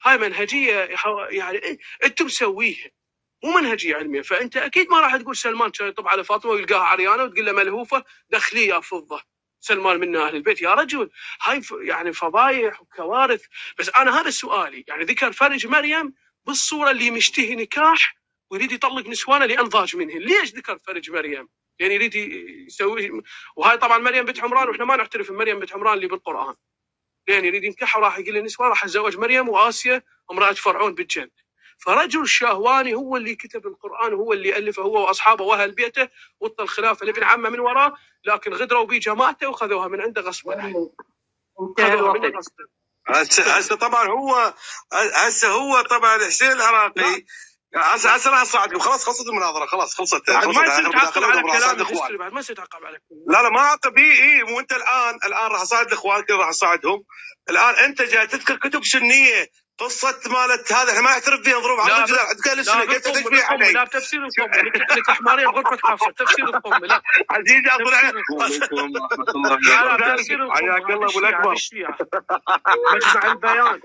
هاي منهجيه يعني انتم مسويها، مو منهجيه علميه. فانت اكيد ما راح تقول سلمان كان يطب على فاطمه ويلقاها عريانه وتقول له ملهوفه دخليه يا فضه، سلمان منا اهل البيت. يا رجل هاي يعني فضايح وكوارث. بس انا هذا سؤالي، يعني ذكر فرج مريم بالصوره اللي مشتهي نكاح ويريد يطلق نسوانه لانضاج منهن. ليش ذكر فرج مريم؟ يعني يريد يسوي، وهاي طبعا مريم بنت عمران، واحنا ما نعترف مريم بنت عمران اللي بالقران. يعني يريد ينكحها وراح يقول للنسوان راح اتزوج مريم وآسيا امراه فرعون بالجنه. فرجل شهواني هو اللي كتب القرآن، وهو اللي ألفه هو وأصحابه وأهل بيته، وطى الخلافة لابن عمه من وراه، لكن غدروا به جماعته وخذوها من عنده غصبا. خذوها منه غصبا. هسه طبعا هو طبعا حسين العراقي هسه راح اصعدكم. خلاص خلصت المناظره، خلاص خلصت. ما يصير تعقب على كلام بعد، ما يصير تعقب على لا ما اعقب. اي مو انت الان راح اصعد الاخوان كذا، راح اصعدهم. الان انت جاي تذكر كتب سنيه، قصه مالت هذا احنا ما نعترف فيها ظروف عرض الجدار. تكلم سنه كيف تشبيه علي؟ لا تفسير القم لك احمريه بغرفه حفصه. تفسير القم لا عزيزي اصبر عليك. لا تفسير القم. حياك الله ابو الاكبر.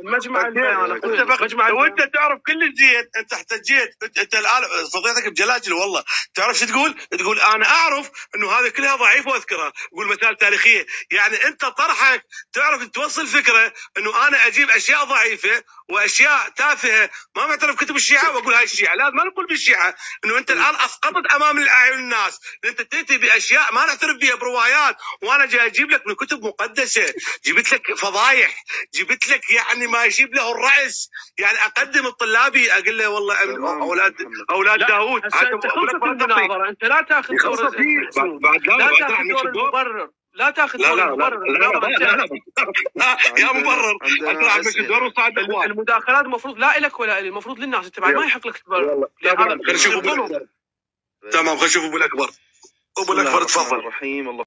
مجمع البيان وانت تعرف كل زين. انت احتجيت انت الان صديقتك بجلاجل والله. تعرف شو تقول انا اعرف انه هذه كلها ضعيفه واذكرها، قول مثال تاريخيه. يعني انت طرحك تعرف توصل فكره انه انا اجيب اشياء ضعيفه واشياء تافهه ما معترف كتب الشيعه واقول هاي الشيعه. لازم ما نقول بالشيعه انه انت الان اسقطت امام الاعين الناس، انت تاتي باشياء ما نعترف بها بروايات، وانا جاي اجيب لك من كتب مقدسه، جبت لك فضايح، جبت لك يعني ما يجيب له الراس. يعني اقدم الطلابي اقول له والله اولاد داوود. انت لا تاخذ دور المبرر، لا تاخذ دور المبرر. لا يا مبرر المداخلات المفروض لا لك ولا لي، المفروض للناس. انت بعد ما يحق لك تبرر. تمام خلينا نشوف ابو الاكبر. ابو الاكبر تفضل.